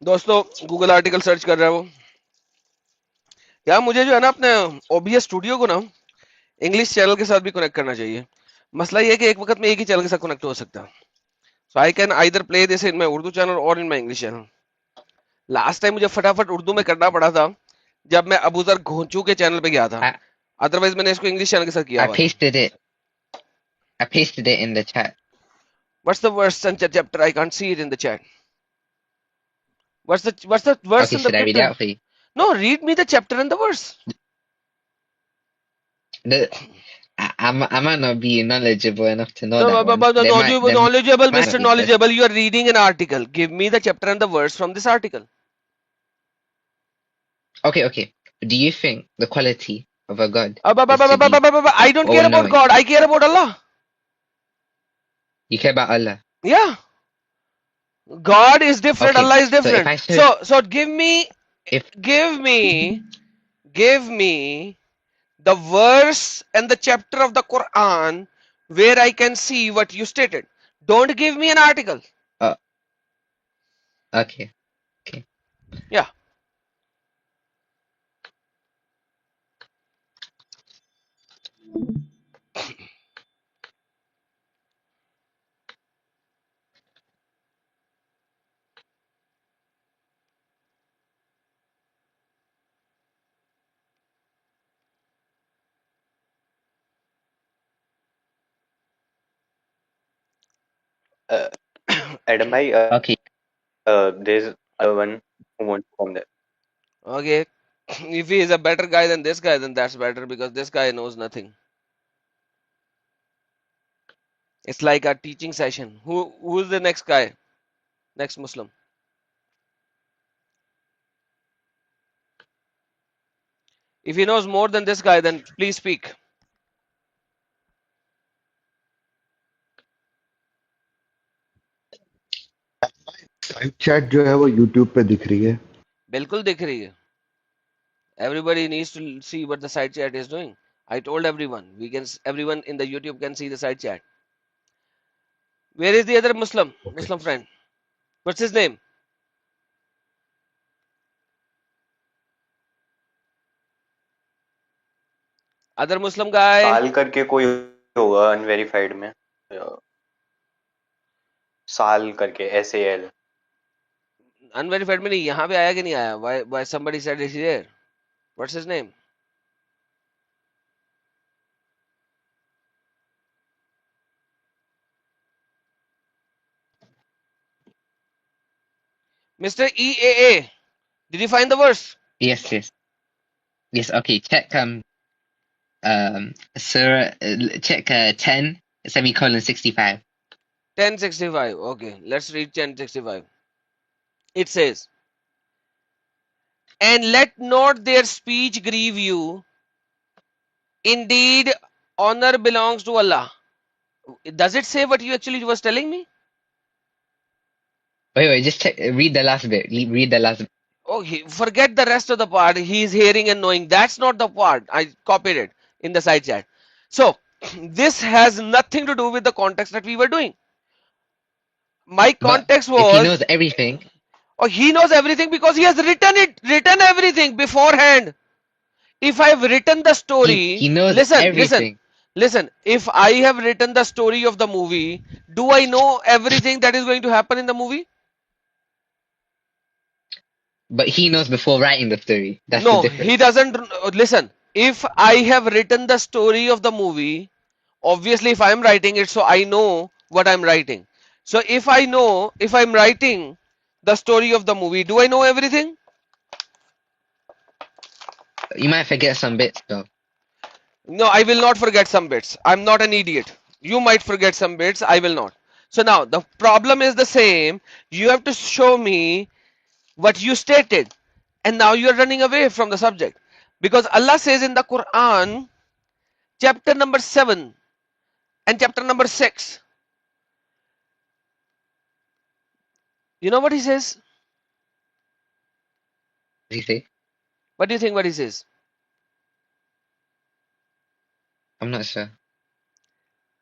दोस्तों Google article search कर रहा है वो यार मुझे जो है ना अपने OBS स्टूडियो को ना इंग्लिश चैनल के साथ भी कनेक्ट करना चाहिए मसला ये है कि एक वक्त में एक ही चैनल के साथ कनेक्ट हो सकता है so I can either play this in my Urdu channel और in my English channel last time मुझे फटाफट उर्दू में करना पड़ा था जब मैं अबूजर घोंचू के चैनल पे गया था अदरवाइज मैंने इसको इंग्लिश चैनल के साथ किया I हुआ था pasted it in the chat. What's the verse and chapter? I can't see it in the chat. What's the verse Okay, and the should I read it chapter? out for you? No, read me the chapter and the verse. I might not be knowledgeable enough to know No, that one. knowledgeable, might Mr. not be Knowledgeable, you are reading an article. Give me the chapter and the verse from this article. Okay. Do you think the quality of a god is to be I don't care about all-knowing? God. I care about Allah. You care about Allah? Yeah. God is different. Okay, Allah is so if different. I should- So give me the verse and the chapter of the Quran where I can see what you stated. Don't give me an article. Okay. Yeah. Adam bhai, Okay. there's one who wants to come there. Okay. If he is a better guy than this guy, then that's better because this guy knows nothing. It's like a teaching session. Who's the next guy? Next Muslim. If he knows more than this guy, then please speak. Live chat जो है वो YouTube पे दिख रही है बिल्कुल दिख रही है. Everybody needs to see what the side chat is doing. I told everyone. Everyone in the YouTube can see the side chat. Where is the other Muslim friend? What's his name? Other Muslim guy. साल करके कोई होगा unverified में साल करके SAL. Unverified में नहीं यहाँ पे आया कि नहीं आया? Why somebody said it's there? What's his name? Mr. EAA, did you find the verse? Yes. Okay. Check Surah. Check 10 semicolon 65. 1065. Okay, let's read 1065. it says, and let not their speech grieve you. Indeed, honor belongs to Allah. Does it say what you actually was telling me? Wait, just check. Read the last bit. Read the last bit. Oh, forget the rest of the part. He's hearing and knowing. That's not the part. I copied it in the side chat. So, this has nothing to do with the context that we were doing. My But context if he was, knows everything, oh, he knows everything because he has written everything beforehand. If I've written the he story, knows listen. everything. If I have written the story of the movie, do I know everything that is going to happen in the movie? But he knows before writing the story. That's the No, difference. he doesn't. Listen, if I have written the story of the movie, obviously if I'm writing it, so I know what I'm writing. So if I know, if I'm writing the story of the movie, do I know everything? You might forget some bits though. No, I will not forget some bits. I'm not an idiot. You might forget some bits, I will not. So now the problem is the same. You have to show me what you stated, and now you are running away from the subject, because Allah says in the Quran, chapter number 7 and chapter number 6, you know what he says? What do you say? What do you think what he says? I'm not sure.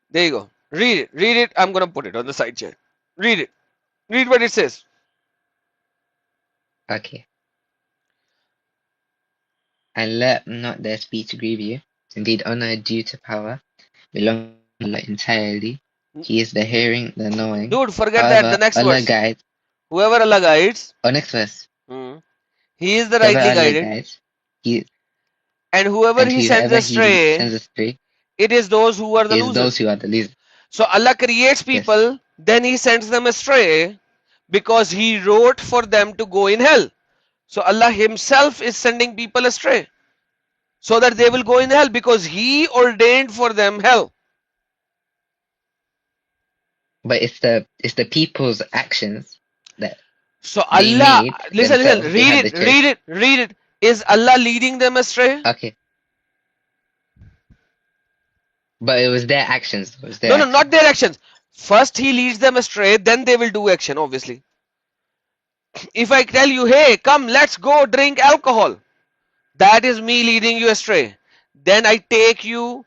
There you go. Read it. I'm gonna put it on the side chat. Read it. Read what it says. Okay. And let not their speech grieve you. Indeed, honor due to power belongs to Allah entirely. He is the hearing, the knowing. Dude, forget that. The However, next Allah verse. guides. Whoever Allah guides, Oh, next verse. he is the Whoever rightly Allah guided, guides, he and whoever and he sends whoever he astray, sends astray it is those who are the is losers. those who are the losers. So Allah creates people, then he sends them astray because he wrote for them to go in hell. So Allah himself is sending people astray so that they will go in hell because he ordained for them hell. But it's the people's actions that So they Allah, made listen, themselves. They had the choice. read it. Is Allah leading them astray? Okay. But it was their actions. It was their No, actions. not their actions. First he leads them astray, then they will do action, obviously. If I tell you, hey, come, let's go drink alcohol, that is me leading you astray. Then I take you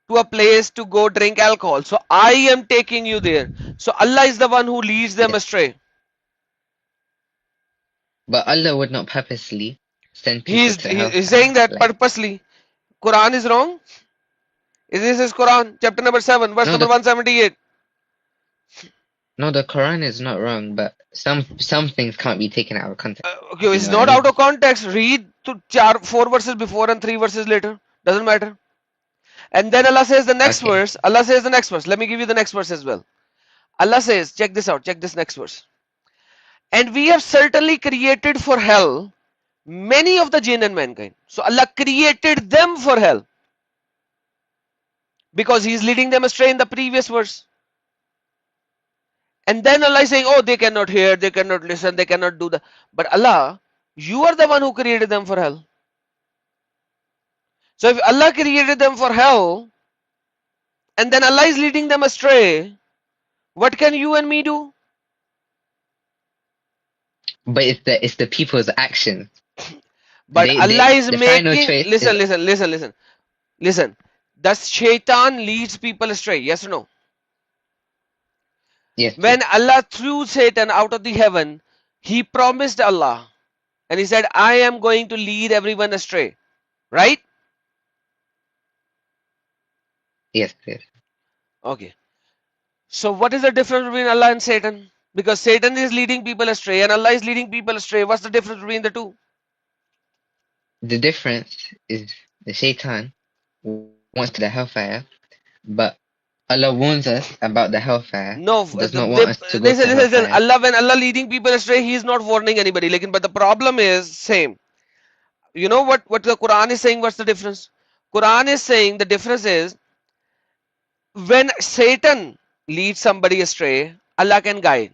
to a place to go drink alcohol. So I am taking you there. So Allah is the one who leads them astray. But Allah would not purposely send people He's to hellfire. saying that Like, purposely. Quran is wrong. This is Quran, chapter number 7, verse No, number the- 178. no, the Quran is not wrong, but some things can't be taken out of context. Okay, it's You know not what I mean? out of context. Read to 4 verses before and 3 verses later. Doesn't matter. And then Allah says the next Okay. verse. Allah says the next verse. Let me give you the next verse as well. Allah says, check this out. Check this next verse. And we have certainly created for hell many of the jinn and mankind. So Allah created them for hell because He is leading them astray in the previous verse. And then Allah is saying, oh, they cannot hear, they cannot listen, they cannot do that. But Allah, you are the one who created them for hell. So if Allah created them for hell, and then Allah is leading them astray, what can you and me do? But it's the people's actions. But Allah is the final making, choice listen. Does shaitan leads people astray? Yes or no? Yes. When Allah threw Satan out of the heaven, he promised Allah and he said, I am going to lead everyone astray. Right? Yes, yes. Okay. So what is the difference between Allah and Satan? Because Satan is leading people astray and Allah is leading people astray. What's the difference between the two? The difference is the shaitan wants the hellfire, but Allah warns us about the hellfire. No, does not want us to go to listen. hellfire. Allah, when Allah leading people astray, He is not warning anybody. But the problem is same. You know what the Quran is saying? What's the difference? Quran is saying the difference is when Satan leads somebody astray, Allah can guide.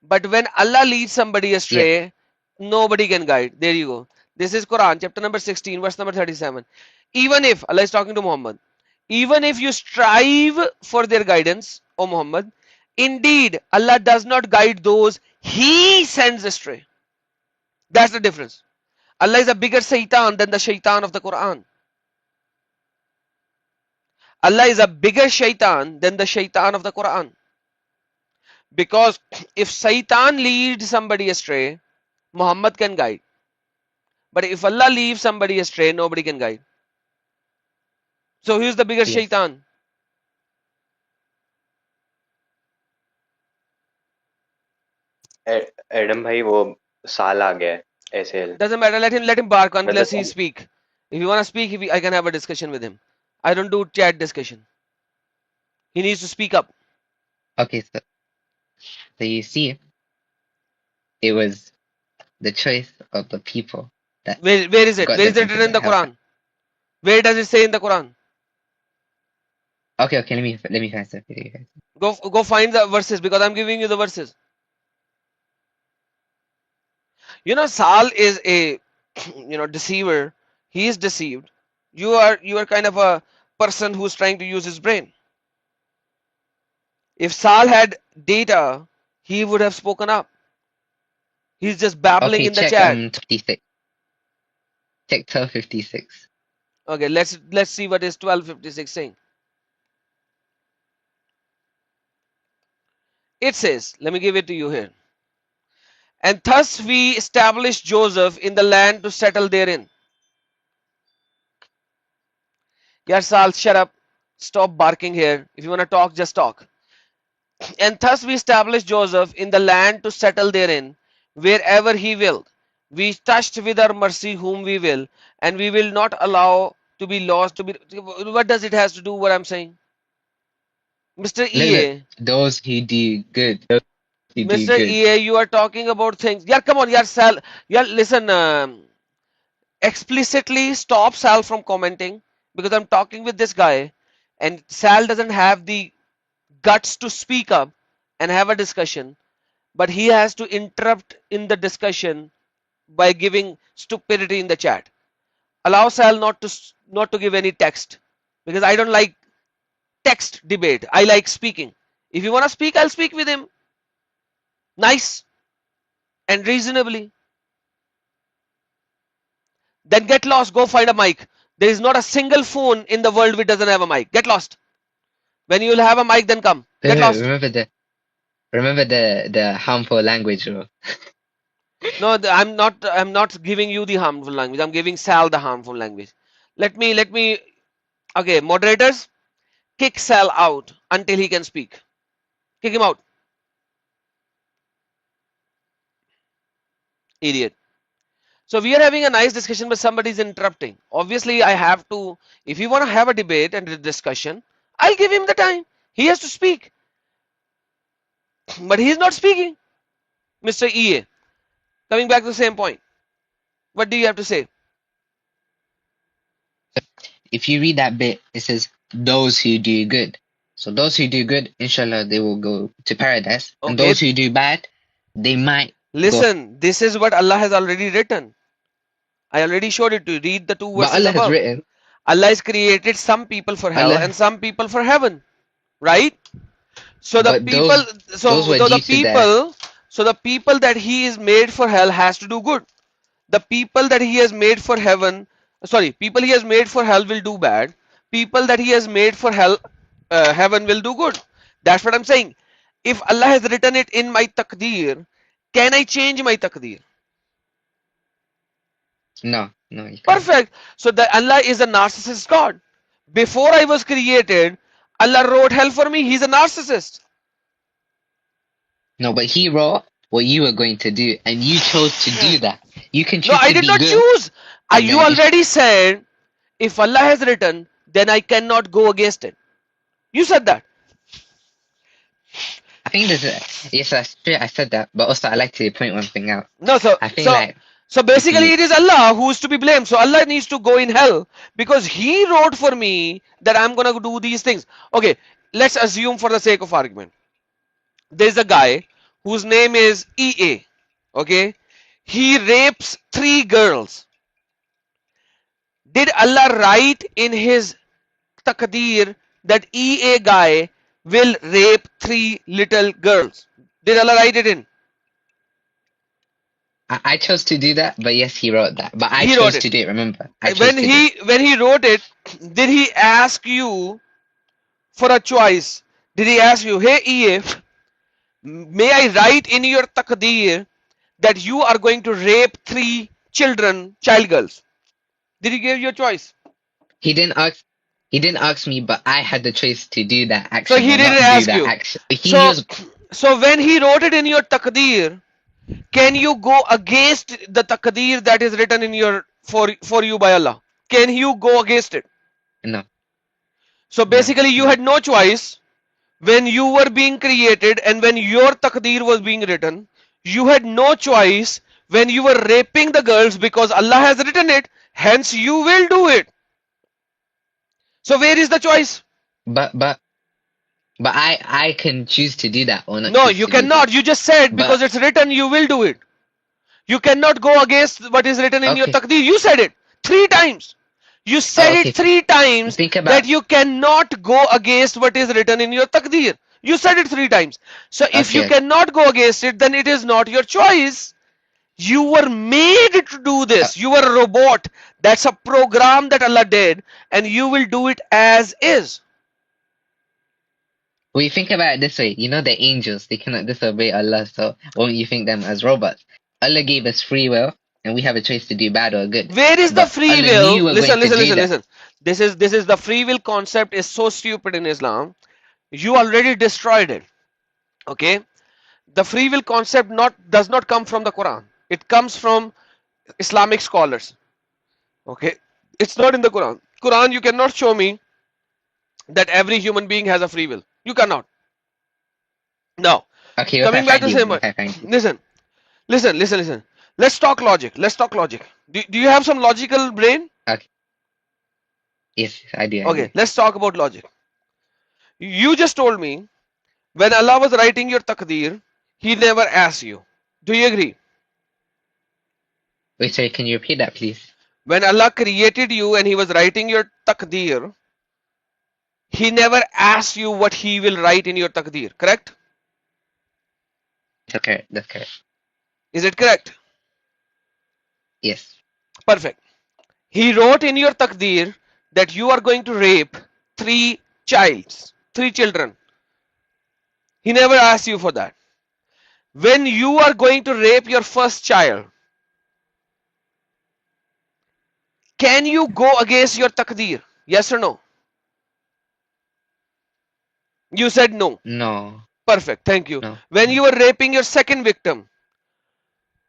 But when Allah leads somebody astray, nobody can guide. There you go. This is Quran, chapter number 16, verse number 37. Even if Allah is talking to Muhammad, even if you strive for their guidance, O Muhammad, indeed Allah does not guide those He sends astray. That's the difference. Allah is a bigger shaitan than the shaitan of the Quran. Allah is a bigger shaitan than the shaitan of the Quran. Because if Satan leads somebody astray, Muhammad can guide. But if Allah leaves somebody astray, nobody can guide. So who is the bigger Yes. shaitan? Adam भाई वो साल आ गया है ऐसे Doesn't matter. Let him bark unless he मतलब speak. If you want to speak, I can have a discussion with him. I don't do chat discussion. He needs to speak up. Okay, so you see, it was the choice of the people that Where is it? got Where is them it into written in the hellfire. Quran? Where does it say in the Quran? Okay, let me finish the video, guys. Go find the verses because I'm giving you the verses. You know, Sal is a deceiver. He is deceived. You are kind of a person who's trying to use his brain. If Sal had data, he would have spoken up. He's just babbling Okay, in the check chat. 56. Check 1256. Okay, let's see what is 1256 saying. It says, let me give it to you here. And thus we established Joseph in the land to settle therein. Yeah, Sal, shut up. Stop barking here. If you want to talk, just talk. And thus we established Joseph in the land to settle therein, wherever he willed. We touched with our mercy whom we will, and we will not allow to be lost to be. What does it has to do what I'm saying? Mr. Look, EA, those who do good. Those who do Mr. good. EA, you are talking about things. Yeah, come on, yeah, Sal. Yeah, listen. Explicitly stop Sal from commenting because I'm talking with this guy, and Sal doesn't have the guts to speak up and have a discussion, but he has to interrupt in the discussion by giving stupidity in the chat. Allow Sal not to give any text because I don't like text debate. I like speaking. If you want to speak, I'll speak with him. Nice and reasonably. Then get lost, go find a mic. There is not a single phone in the world which doesn't have a mic. Get lost. When you will have a mic, then come. Get lost. Remember the harmful language rule. No, I'm not giving you the harmful language. I'm giving Sal the harmful language. Let me. Okay, moderators, kick Sal out until he can speak. Kick him out. Idiot. So we are having a nice discussion, but somebody is interrupting. Obviously, I have to. If you want to have a debate and a discussion, I'll give him the time. He has to speak, but he's not speaking. Mr. EA, coming back to the same point. What do you have to say? If you read that bit, it says those who do good. So those who do good, inshallah, they will go to paradise. And Okay. those who do bad, they might Listen, this is what Allah has already written. I already showed it to you. Read the two But verses Allah has above. written, Allah has created some people for hell Allah- and some people for heaven, right? So the But people, those were due to that. so the people that He is made for hell has to do good. The people that He has made for heaven, people He has made for hell will do bad. People that He has made for hell, heaven will do good. That's what I'm saying. If Allah has written it in my taqdeer, can I change my taqdeer? No, you can't. Perfect. So the Allah is a narcissist God. Before I was created, Allah wrote hell for me. He's a narcissist. No, but he wrote what you were going to do, and you chose to do that. You can choose No, I to did be not good. choose. and You then if- already said, if Allah has written, then I cannot go against it. You said that. I think yes, that's true. I said that, but also I like to point one thing out. No, so I think so basically you- it is Allah who is to be blamed. So Allah needs to go in hell because He wrote for me that I'm gonna do these things. Okay, let's assume for the sake of argument, there's a guy whose name is EA, okay, he rapes 3 girls. Did Allah write in his taqdeer that EA guy will rape 3 little girls? Did Allah write it in? I chose to do that, but yes, he wrote that. But I He wrote chose it. to do it. Remember, I chose When to do it. he wrote it, did he ask you for a choice? Did he ask you, hey EA, may I write in your taqdeer that you are going to rape 3 children, child girls? Did he give you a choice? He didn't ask. He didn't ask me, but I had the choice to do that So action he or didn't not do ask that you. action. He So, knows. so when he wrote it in your taqdeer, can you go against the taqdeer that is written in your for you by Allah? Can you go against it? No, So no, basically you no. had no choice when you were being created and when your taqdeer was being written. You had no choice when you were raping the girls because Allah has written it, hence you will do it. So where is the choice? But I can choose to do that or not No, choose you to do that. cannot. You just said because But it's written you will do it. You cannot go against what is written in your okay, taqdeer. You said it 3 times. You said oh, it okay. 3 times Think that about. you cannot go against what is written in your taqdeer. You said it 3 times. So if you Okay, cannot go against it, then it is not your choice. You were made to do this. You were a robot. That's a program that Allah did, and you will do it as is. we think about it this way. You know, the angels, they cannot disobey Allah, so won't you think them as robots? Allah gave us free will, and we have a choice to do bad or good. Where is the But free Allah will? knew we were Listen, going to listen, do listen, that. listen. This is the free will concept is so stupid in Islam. You already destroyed it. Okay, the free will concept does not come from the Quran. It comes from Islamic scholars. Okay, it's not in the Quran. Quran, you cannot show me that every human being has a free will. You cannot. Now, Okay, what if I coming back find to you? same. What if I find you? Listen. Let's talk logic. Let's talk logic. Do you have some logical brain? Okay, yes, I do. I Okay, do. let's talk about logic. You just told me when Allah was writing your taqdeer, He never asked you. Do you agree? Wait, sorry, can you repeat that, please? When Allah created you and He was writing your taqdeer, He never asked you what He will write in your taqdeer, correct? That's correct. That's correct. Is it correct? Yes. Perfect. He wrote in your taqdeer that you are going to rape 3 children. He never asked you for that. When you are going to rape your first child, can you go against your taqdeer? Yes or no? You said no. No. Perfect. Thank you. No. When you were raping your second victim,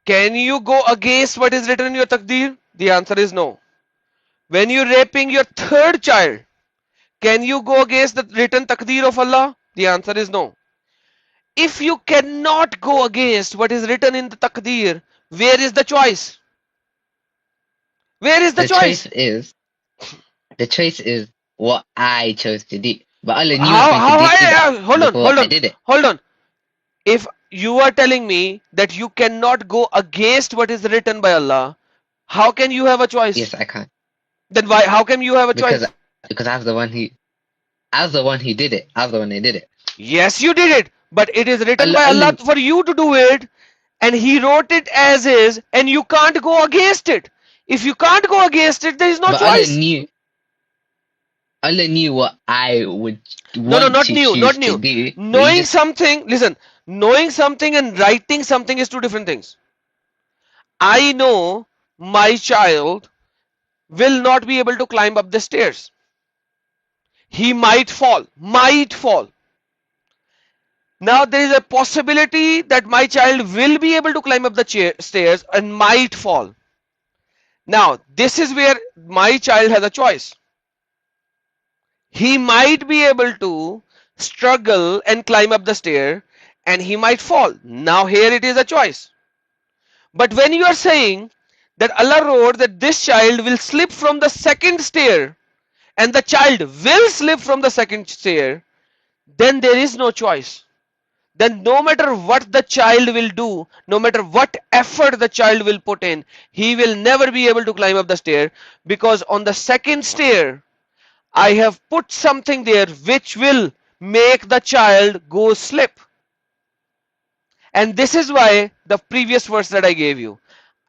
can you go against what is written in your taqdeer? The answer is no. When you're raping your third child, can you go against the written taqdeer of Allah? The answer is no. If you cannot go against what is written in the taqdeer, where is the choice? Where is the The choice? choice is what I chose to do. But Allah knew I was going to do that before I did it. Hold on. If you are telling me that you cannot go against what is written by Allah, how can you have a choice? Yes, I can. Then why? How can you have a choice? Because I was the one who did it. I was the one who did it. Yes, you did it, but it is written Allah, by Allah for you to do it, and He wrote it as is, and you can't go against it. If you can't go against it, there is no But choice. Allah knew what I would No, not new, not new. to do. Knowing something, listen, knowing something and writing something is two different things. I know my child will not be able to climb up the stairs. He might fall. Now there is a possibility that my child will be able to climb up the stairs and might fall. Now this is where my child has a choice. He might be able to struggle and climb up the stair and he might fall. Now here it is a choice. But when you are saying that Allah wrote that this child will slip from the second stair and the child will slip from the second stair, then there is no choice. then no matter what the child will do, no matter what effort the child will put in, he will never be able to climb up the stair, because on the second stair, I have put something there which will make the child go slip. And this is why the previous verse that I gave you,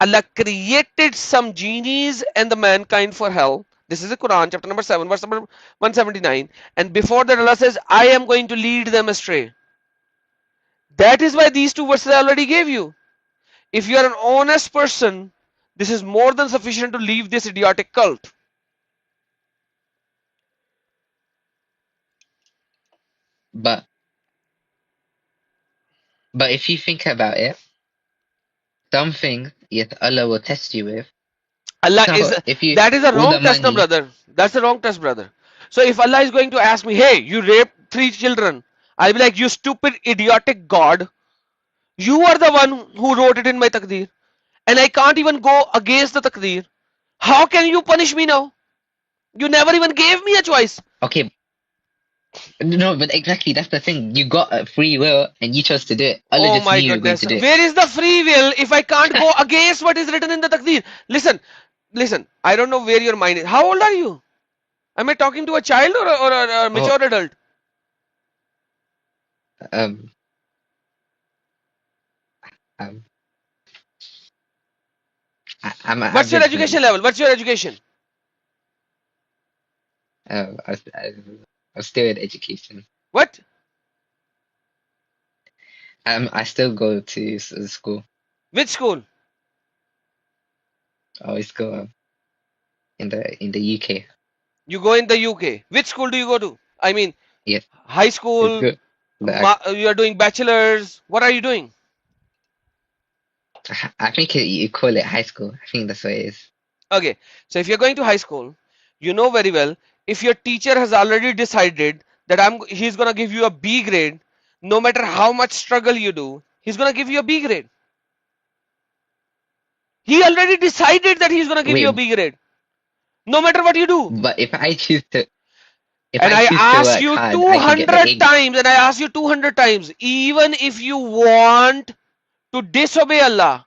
Allah created some genies and the mankind for hell. This is the Quran, chapter number 7, verse number 179. And before that, Allah says, I am going to lead them astray. That is why these two verses I already gave you. If you are an honest person, this is more than sufficient to leave this idiotic cult. But if you think about it, some things, yes, Allah will test you with. Allah So is, if you that is a all wrong the test, no, money, brother. That's a wrong test, brother. So if Allah is going to ask me, hey, you raped 3 children, I'll be like, you stupid, idiotic God. You are the one who wrote it in my taqdeer. And I can't even go against the taqdeer. How can you punish me now? You never even gave me a choice. okay, no, but exactly that's the thing. You got a free will and you chose to do it. Allah Oh just my knew you were going goodness. to do it. Where is the free will if I can't go against what is written in the taqdeer? Listen. I don't know where your mind is. How old are you? Am I talking to a child or a Oh, mature adult? um, um, I'm an What's your average education man. level? What's your education? I'm still in education. What? I still go to school. Which school? I always go in the UK. You go in the UK. Which school do you go to? I mean, Yes, high it's school, good. But you are doing bachelor's. What are you doing? I think you call it high school. I think that's what it is. Okay, so if you're going to high school, you know very well, if your teacher has already decided that he's gonna give you a B grade, no matter how much struggle you do, he's gonna give you a B grade. He already decided that he's gonna give you a Wait, B grade, no matter what you do. but if I choose to And I asked work you hard, I can get the 200 A. times, and I asked you 200 times, even if you want to disobey Allah,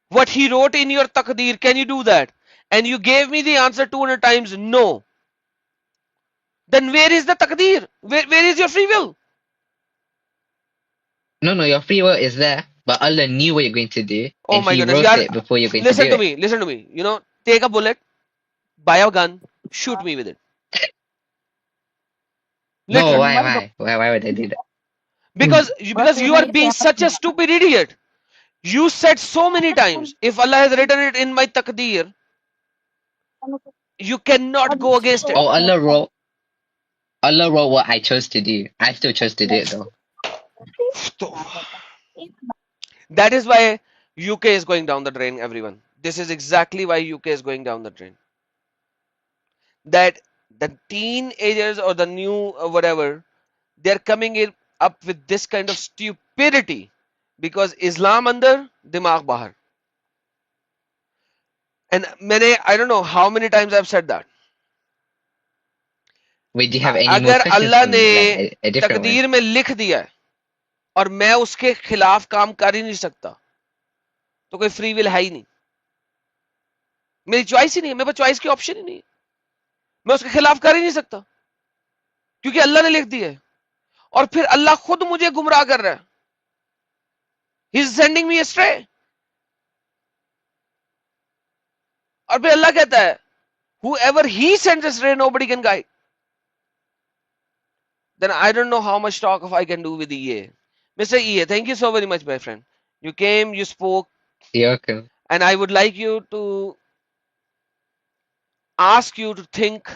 what He wrote in your taqdeer, can you do that? And you gave me the answer 200 times, no. Then where is the taqdeer? Where is your free will? No, your free will is there, but Allah knew what you're going to do, Oh and my He goodness, wrote it before you're going to do it. listen to me. You know, take a bullet, buy a gun, shoot me with it. No, Literally. why would I do that? Because you are being such a stupid idiot. You said so many times, if Allah has written it in my taqdeer, you cannot go against it. Oh, Allah wrote what I chose to do. I still chose to do it though. That is why UK is going down the drain, everyone. This is exactly why UK is going down the drain. That the teenagers or the new whatever, they're coming in up with this kind of stupidity because Islam andar, dimag bahar. And I don't know how many times I've said that. Wait, do you have any more अगर questions Allah for me? ने Like a different one? तकदीर में लिख दिया है और मैं उसके खिलाफ काम कर ही नहीं सकता, तो कोई फ्री विल है ही नहीं. मेरी चॉइस ही नहीं है, मेरे पास चॉइस की ऑप्शन ही नहीं है. मैं उसके खिलाफ कर ही नहीं सकता क्योंकि अल्लाह ने लिख दिया है. और फिर अल्लाह खुद मुझे गुमराह कर रहा है. He is sending me ashtray. और फिर अल्लाह कहता है whoever he sends astray nobody can guide. Then I don't know how much talk of I can do with EA. Mr. EA, thank you so very much, my friend. You came, you spoke, You're welcome. and I would like you to ask you to think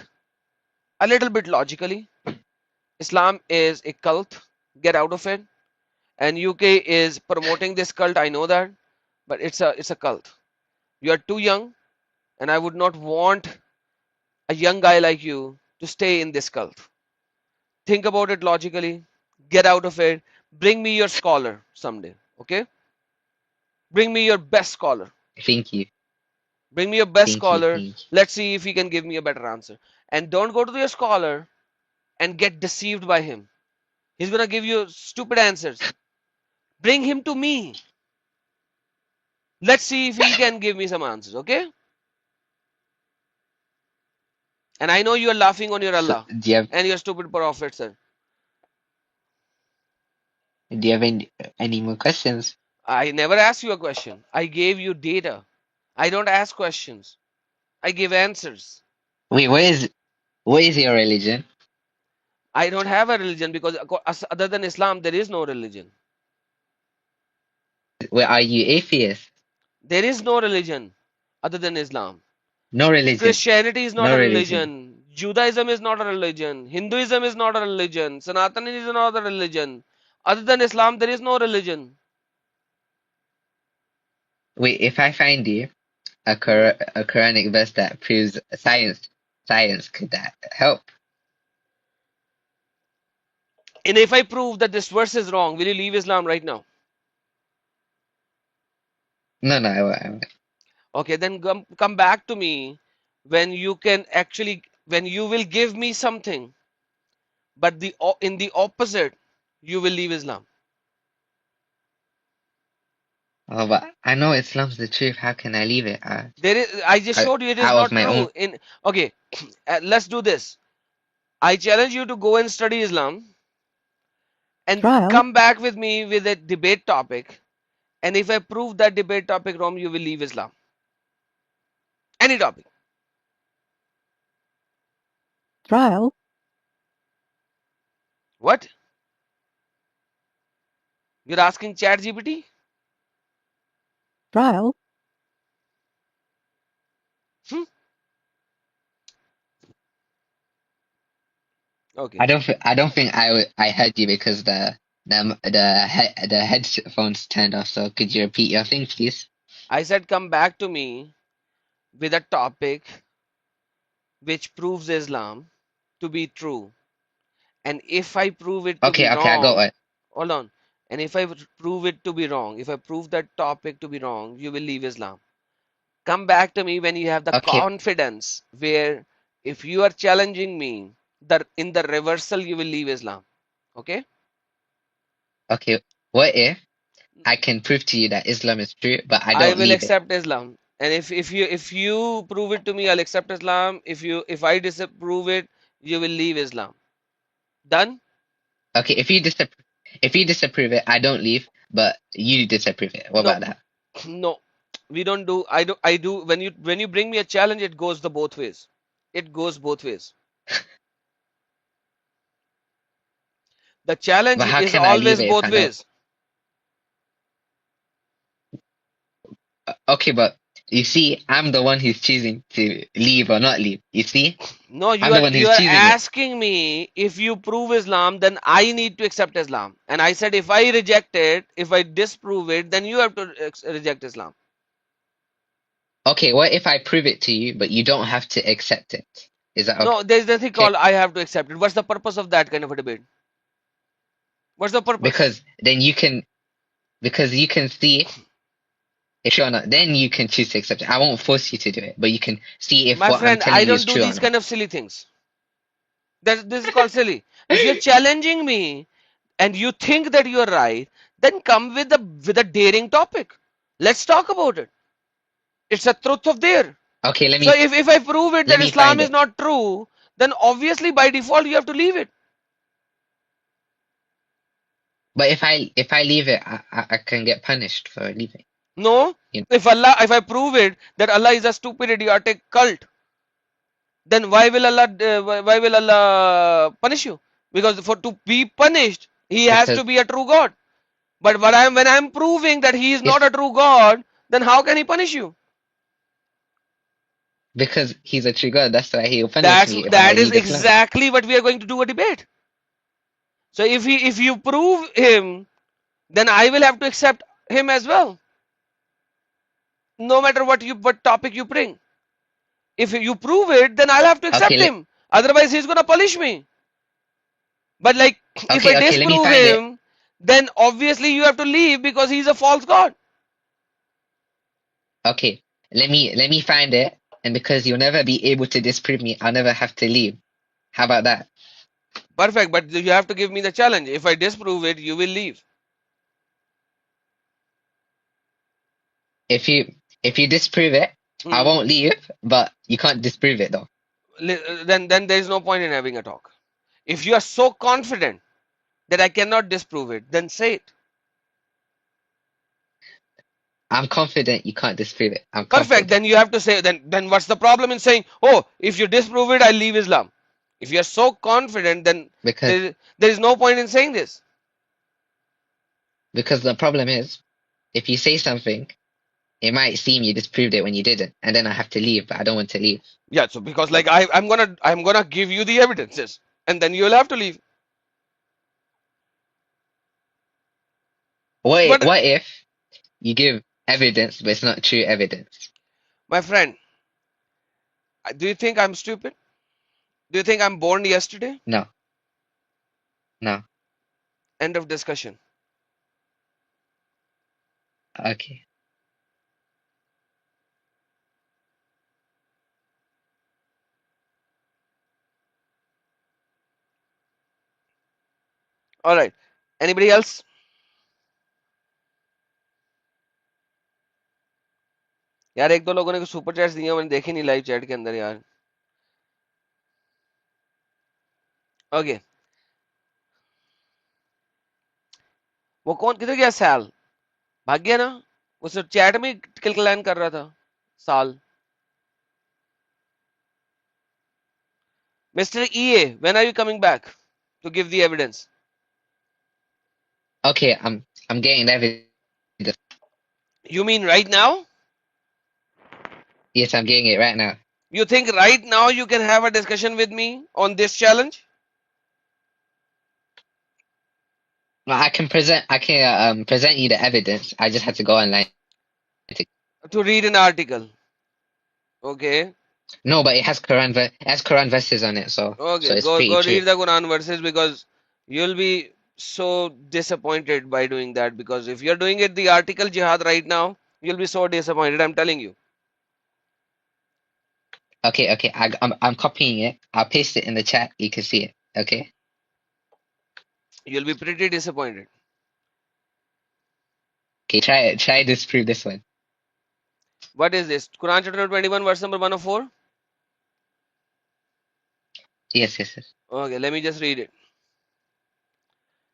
a little bit logically. Islam is a cult. Get out of it. And UK is promoting this cult. I know that, but it's a cult. You are too young, and I would not want a young guy like you to stay in this cult. Think about it logically. Get out of it. Bring me your scholar someday. Okay? Bring me your best scholar. Thank you. Bring me your best Thank scholar. you. Let's see if he can give me a better answer. And don't go to your scholar and get deceived by him. He's gonna give you stupid answers. Bring him to me. Let's see if he can give me some answers, okay? And I know you are laughing on your So, Allah do you have and your stupid prophet, sir. any more questions? I never asked you a question. I gave you data. I don't ask questions. I give answers. Wait, what is your religion? I don't have a religion because other than Islam, there is no religion. Where are you atheist? There is no religion other than Islam. No religion. Christianity is not No a religion. religion. Judaism is not a religion. Hinduism is not a religion. Sanatana is not a religion. Other than Islam, there is no religion. Wait, if I find you a Quranic verse that proves science, could that help? And if I prove that this verse is wrong, will you leave Islam right now? No, I won't. Okay, then come back to me when you can actually, when you will give me something, but in the opposite, you will leave Islam. Oh, but I know Islam's the truth. How can I leave it? I just showed you it is out not of my true. own. Okay, let's do this. I challenge you to go and study Islam and Trial. come back with me with a debate topic. And if I prove that debate topic wrong, you will leave Islam. Any topic. Trial. What? You're asking ChatGPT? Trial. Okay. I don't think I heard you because the headphones turned off. So could you repeat your thing, please? I said come back to me with a topic which proves Islam to be true. And if I prove it to be Okay, I got wrong, it. hold on. And if I prove it to be wrong, if I prove that topic to be wrong, you will leave Islam. Come back to me when you have the Okay. confidence where if you are challenging me, in the reversal, you will leave Islam. Okay? Okay. What if I can prove to you that Islam is true, but I I don't will leave it? accept Islam. And if you prove it to me, I'll accept Islam. If I disapprove it, you will leave Islam. Done? Okay, if you disapprove it, I don't leave, but you disapprove it. What No. about that? No. We don't do I do when you bring me a challenge, it goes the both ways. It goes both ways. The challenge But how is can I leave always it if both I don't? ways. Okay, but you see, I'm the one who's choosing to leave or not leave. You see? No, I'm the one you who's are choosing it. asking me if you prove Islam, then I need to accept Islam. And I said if I reject it, if I disprove it, then you have to reject Islam. Okay, what if I prove it to you, but you don't have to accept it? Is that okay? No, there's nothing called I have to accept it. What's the purpose of that kind of a debate? What's the purpose? Because you can see if you're not, then you can choose to accept it. I won't force you to do it, but you can see if My what friend, I'm telling I you is don't do true or these not. kind of silly things. This is called silly. If you're challenging me and you think that you're right, then come with a daring topic. Let's talk about it. It's a truth of there. Okay, So if I prove it that me Islam find is it. not true, then obviously by default you have to leave it. But if I leave it, I can get punished for leaving. No, You know? if I prove it that Allah is a stupid idiotic cult, then why will Allah punish you? Because to be punished, he has to be a true God. But when I'm proving that he is not a true God, then how can he punish you? Because he's a true God, that's why he'll punish me if I That is leave Islam. exactly what we are going to do a debate. So if you prove him, then I will have to accept him as well. No matter what topic you bring. If you prove it, then I'll have to accept him. Otherwise, he's gonna punish me. But like, if I disprove him, then obviously you have to leave because he's a false god. Okay, let me find it, and because you'll never be able to disprove me, I'll never have to leave. How about that? Perfect, but you have to give me the challenge. If I disprove it, you will leave. If you disprove it, I Hmm. won't leave, but you can't disprove it though. Then there is no point in having a talk. If you are so confident that I cannot disprove it, then say it. I'm confident you can't disprove it. I'm Perfect. confident. Then you have to say, then what's the problem in saying, oh, if you disprove it, I'll leave Islam? If you are so confident, then Because there is no point in saying this. the problem is, if you say something, it might seem you disproved it when you didn't, and then I have to leave, but I don't want to leave. Yeah, so because like I'm gonna give you the evidences, and then you'll have to leave. But What if you give evidence, but it's not true evidence? my friend, do you think I'm stupid? Do you think I'm born yesterday? No. End of discussion. Okay. All right. Anybody else? यार एक दो लोगों ने super chats दिए मैंने देखे नहीं live chat के अंदर यार. ओके. वो कौन किधर गया? सैल भाग गया ना? वो सिर्फ चैट में किलकलान कर रहा था. साल. Mr. EA, when are you coming back to give the evidence? Okay, I'm getting evidence. You mean right now? Yes, I'm getting it right now. You think right now you can have a discussion with me on this challenge? Well, I can present you the evidence. I just have to go online. To read an article. Okay. No, but it has Quran verses on it, so Okay. it's Go pretty true. read the Quran verses, because you'll be so disappointed by doing that, because if you're doing it the article jihad right now, you'll be so disappointed, I'm telling you. Okay. I'm copying it. I'll paste it in the chat. You can see it. Okay. You'll be pretty disappointed. Okay. Try to disprove this one. What is this? Quran chapter 21 verse number 104? Yes. Okay, let me just read it.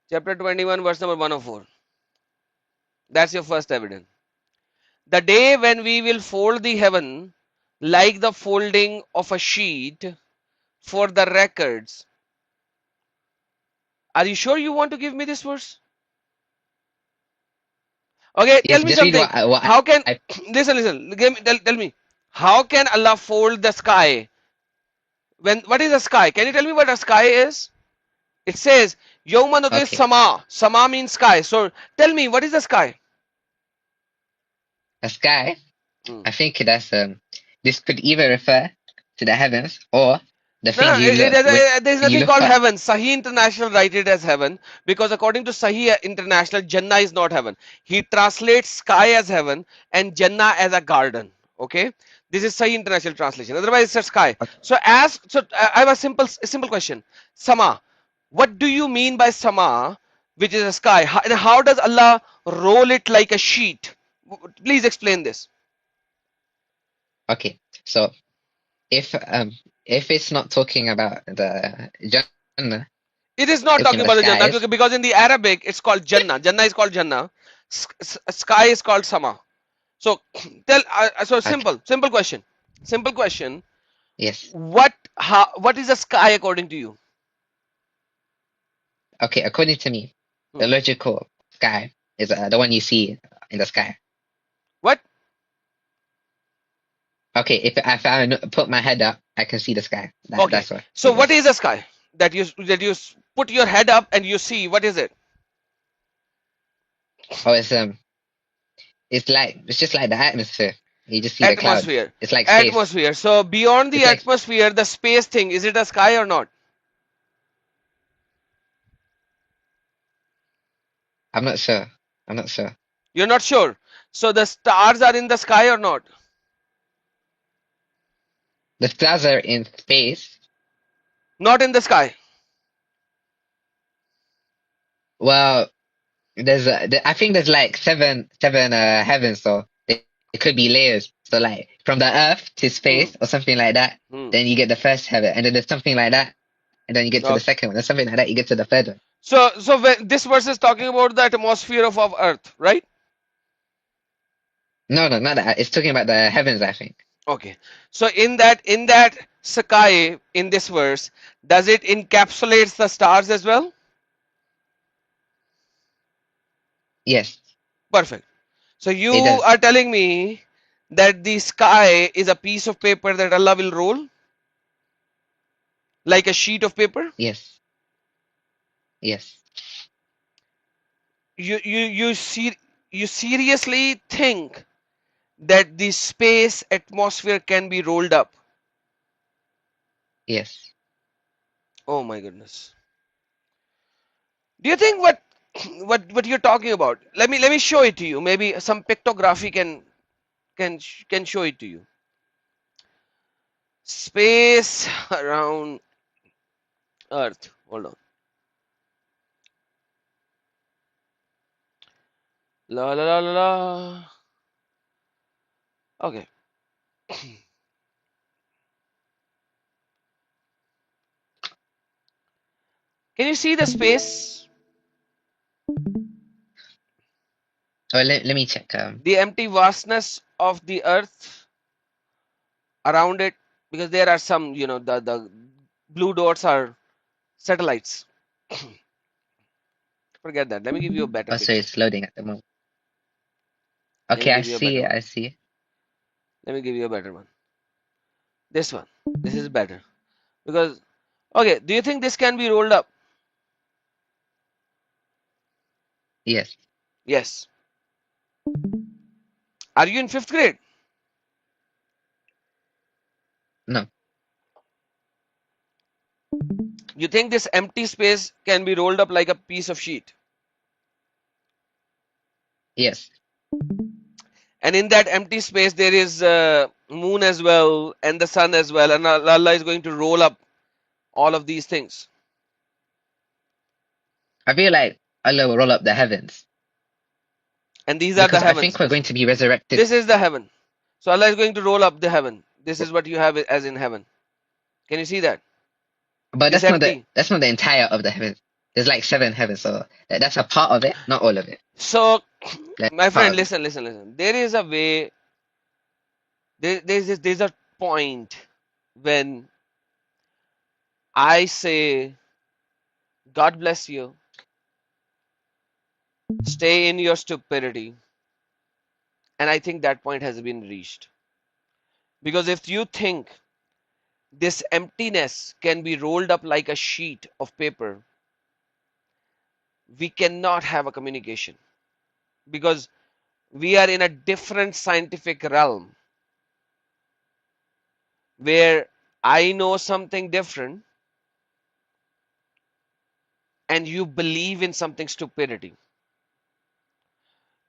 Chapter 21 verse number 104. That's your first evidence. The day when we will fold the heaven like the folding of a sheet for the records. Are you sure you want to give me this verse? Okay, Yes, tell me just read something. what How can I listen? Tell me. How can Allah fold the sky? What is a sky? Can you tell me what a sky is? It says Yawma nudil okay. sama. Sama means sky. So tell me, what is the sky? A sky. I think that's this could either refer to the heavens or the No, thing you look there's when you nothing look called up. heaven. Sahih International write it as heaven, because according to Sahih International, Jannah is not heaven. He translates sky as heaven and Jannah as a garden. Okay, this is Sahih International translation. Otherwise, it's a sky. So I have a simple question. Sama, what do you mean by sama, which is a sky? And how does Allah roll it like a sheet? Please explain this. Okay, so if it's not talking about the Jannah, It is not talking talking about the Jannah, skies. because in the Arabic it's called Jannah. Jannah is called Jannah. Sky is called Sama. So simple question. Simple question. Yes. What is a sky according to you? Okay, according to me, the logical sky is the one you see in the sky. What? Okay, if I put my head up, I can see the sky. Okay. That's what. So what is a sky that you put your head up and you see? What is it? Oh, it's just like the atmosphere. You just see the clouds. Atmosphere. It's like space. Atmosphere. So beyond the It's like- atmosphere, the space thing, is it a sky or not? I'm not sure. You're not sure. So the stars are in the sky or not? The stars are in space. Not in the sky. Well, I think there's like seven heavens, so It could be layers. So like from the Earth to space or something like that. Then you get the first heaven, and then there's something like that, and then you get to the Okay. second one. There's something like that. You get to the third one. So when this verse is talking about the atmosphere of Earth, right? No, not that. It's talking about the heavens, I think. Okay. So in that sky in this verse, does it encapsulates the stars as well? Yes, Perfect. So you it does. are telling me that the sky is a piece of paper that Allah will roll like a sheet of paper? Yes. Yes. You seriously think that the space atmosphere can be rolled up? Yes. Oh my goodness. Do you think what you're talking about? Let me show it to you. Maybe some pictography can show it to you. Space around Earth. Hold on. La la la la la. Okay. Can you see the space? Oh, let me check. The empty vastness of the Earth around it, because there are some, the blue dots are satellites. Forget that. Let me give you a better Oh, so picture. it's loading at the moment. Let me Okay, I give you a see better it. one. I see it. Let me give you a better one. This one. This is better. Because, okay, do you think this can be rolled up? Yes. Yes. Are you in 5th grade? No. You think this empty space can be rolled up like a piece of sheet? Yes. And in that empty space, there is moon as well and the sun as well. And Allah is going to roll up all of these things. I feel like Allah will roll up the heavens. And these are the Because I heavens. think we're going to be resurrected. This is the heaven. So Allah is going to roll up the heaven. This is what you have as in heaven. Can you see that? But It's empty. that's not the entire of the heavens. There's like 7 heavens, so that's a part of it, not all of it. So, Like, my part friend, of it. listen. There is a way. There's a point when I say, God bless you. Stay in your stupidity. And I think that point has been reached. Because if you think this emptiness can be rolled up like a sheet of paper, we cannot have a communication. Because we are in a different scientific realm where I know something different and you believe in something stupidity.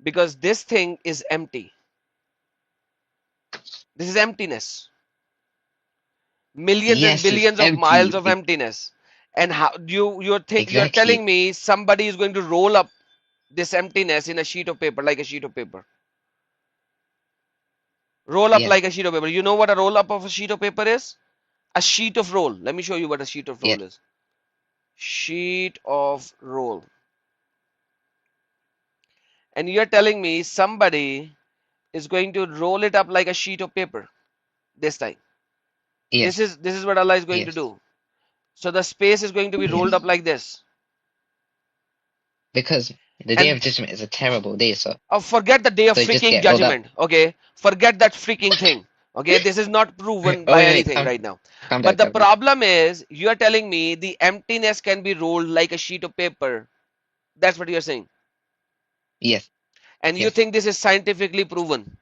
Because this thing is empty. This is emptiness. Millions and Yes, it's billions of miles of empty. emptiness. And how you're Exactly. telling me somebody is going to roll up this emptiness in a sheet of paper, like a sheet of paper. Roll up Yes. like a sheet of paper. You know what a roll up of a sheet of paper is? A sheet of roll. Let me show you what a sheet of roll is. Sheet of roll. And you're telling me somebody is going to roll it up like a sheet of paper this time. Yes. This is what Allah is going to Yes. do. So the space is going to be rolled Yes. up like this. Because the day And of judgment is a terrible day, so forget the day of so just freaking get rolled up. judgment. Okay, forget that freaking thing. Okay, this is not proven Oh, by wait, anything right now. calm But down, the problem is, you are telling me the emptiness can be rolled like a sheet of paper. That's what you're saying. Yes. And you Yes. think this is scientifically proven.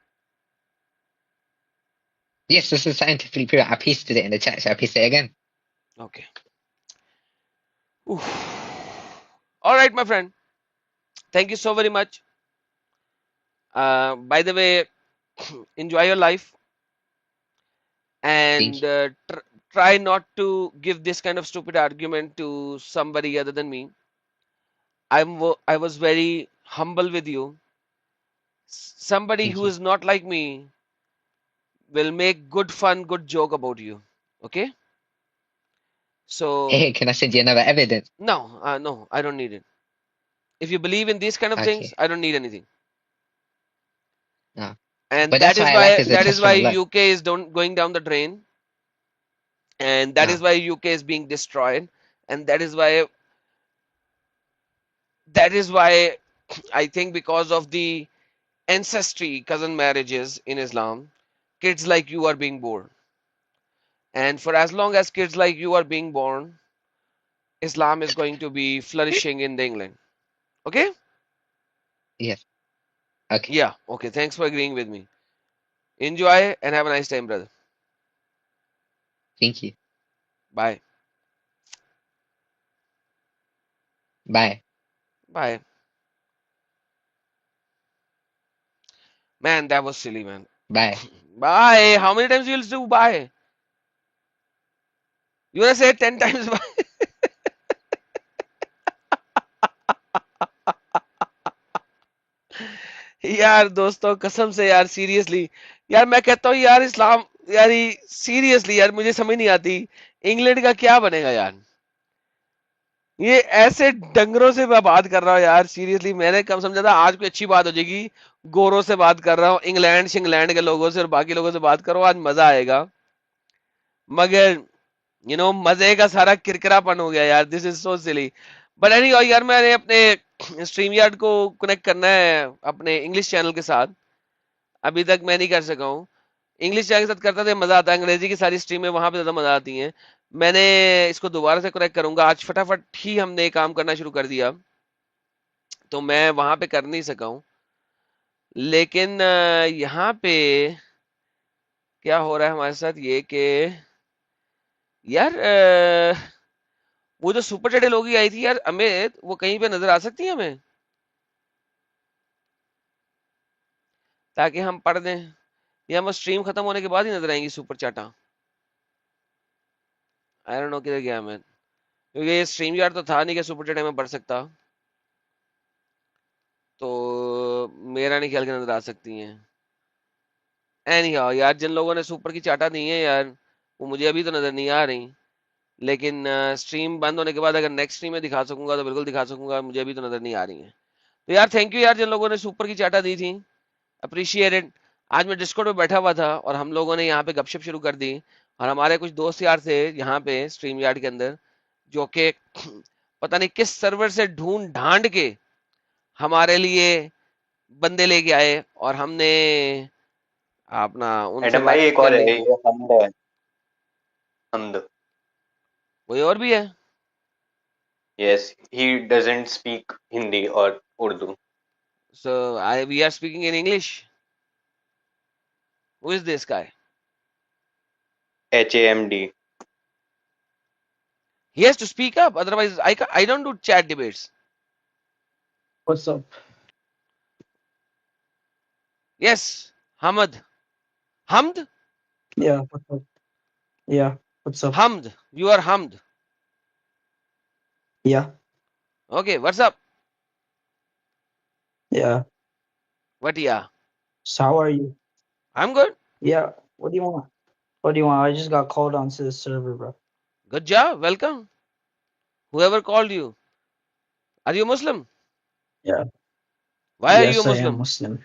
Yes, this is scientifically proven. I pasted it in the chat. Shall I paste it again? Okay. Oof. All right, my friend. Thank you so very much. By the way, enjoy your life and try not to give this kind of stupid argument to somebody other than me. I was very humble with you. somebody Thank who you. is not like me will make good fun, good joke about you. Okay? So Hey, can I send you another evidence? no, no, I don't need it. If you believe in these kind of things, Okay. I don't need anything. No. And But that's why I like as a that is why testament. Look. UK is going down the drain, and that is No. why UK is being destroyed, and that is why I think because of the ancestry cousin marriages in Islam, kids like you are being born. And for as long as kids like you are being born, Islam is going to be flourishing in England. Okay? Yes. Okay. Yeah. Okay. Thanks for agreeing with me. Enjoy and have a nice time, brother. Thank you. Bye. Bye. Bye. Man, that was silly, man. Bye. Bye. How many times you will do bye? You wanna say it 10 times bye? यार दोस्तों कसम से यार seriously यार मैं कहता हूँ यार इस्लाम यार सीरियसली यार मुझे समझ नहीं आती इंग्लैंड का क्या बनेगा यार ये ऐसे डंगरों से मैं बात कर रहा हूँ यार सीरियसली मैंने कम समझा था आज कोई अच्छी बात हो जाएगी गोरों से बात कर रहा हूँ इंग्लैंड शिंगलैंड के लोगों से और बाकी लोगों से बात करो आज मजा आएगा मगर मजे का सारा किरकिरापन हो गया यार this is so silly but any यार मैंने अपने स्ट्रीम यार्ड को कनेक्ट करना है अपने इंग्लिश चैनल के साथ अभी तक मैं नहीं कर सका हूँ इंग्लिश चैनल के साथ करता तो मजा आता है अंग्रेजी की सारी स्ट्रीमें वहां पे ज्यादा मजा आती हैं मैंने इसको दोबारा से कनेक्ट करूंगा आज फटाफट ही हमने काम करना शुरू कर दिया तो मैं वहां पे कर नहीं सका हूँ लेकिन यहाँ पे क्या हो रहा है हमारे साथ ये कि यार वो जो सुपर चैट लोगी आई थी यार अमित वो कहीं पे नजर आ सकती है हमें ताकि हम पढ़ दें या हम स्ट्रीम खत्म होने के बाद ही नजर आएंगी सुपर चैटा आई डोंट नो किधर गया मैं क्योंकि ये स्ट्रीम यार तो था नहीं कि सुपर चैट में पढ़ सकता तो मेरा नहीं ख्याल कि नजर आ सकती हैं एनी हाउ यार जिन लोगों ने सुपर की चाटा दी है यार वो मुझे अभी तो नजर नहीं आ रही लेकिन स्ट्रीम बंद होने के बाद अगर नेक्स्ट स्ट्रीम में दिखा सकूंगा तो बिल्कुल दिखा सकूंगा मुझे अभी तो नजर नहीं आ रही है तो यार थैंक यू यार जिन लोगों ने सुपर की चाटा दी थी अप्रिशिएटेड आज मैं डिस्कॉर्ड पे बैठा हुआ था और हम लोगों ने यहाँ पे गपशप शुरू कर दी और हमारे कुछ दोस्त यार थे यहाँ पे स्ट्रीम यार्ड के अंदर जो कि पता नहीं किस सर्वर से ढूंढ ढांड के हमारे लिए बंदे लेके आए और हमने अपना उनसे एडम भाई बातचीत एक और करने है की ये हमद है हमद कोई और भी है yes he doesn't speak Hindi और Urdu so we are speaking in English who is this guy HAMD he has to speak up otherwise I don't do chat debates What's up? yes Hamad Hamd Yeah, what's up? Yeah, what's up? Hamd you are Hamd Yeah, okay what's up yeah. what yeah So how are you? I'm good Yeah, what do you want? What do you want? I just got called onto the server, bro. good job welcome whoever called you are you Muslim Yeah. why are you Yes, a I am Muslim Muslim.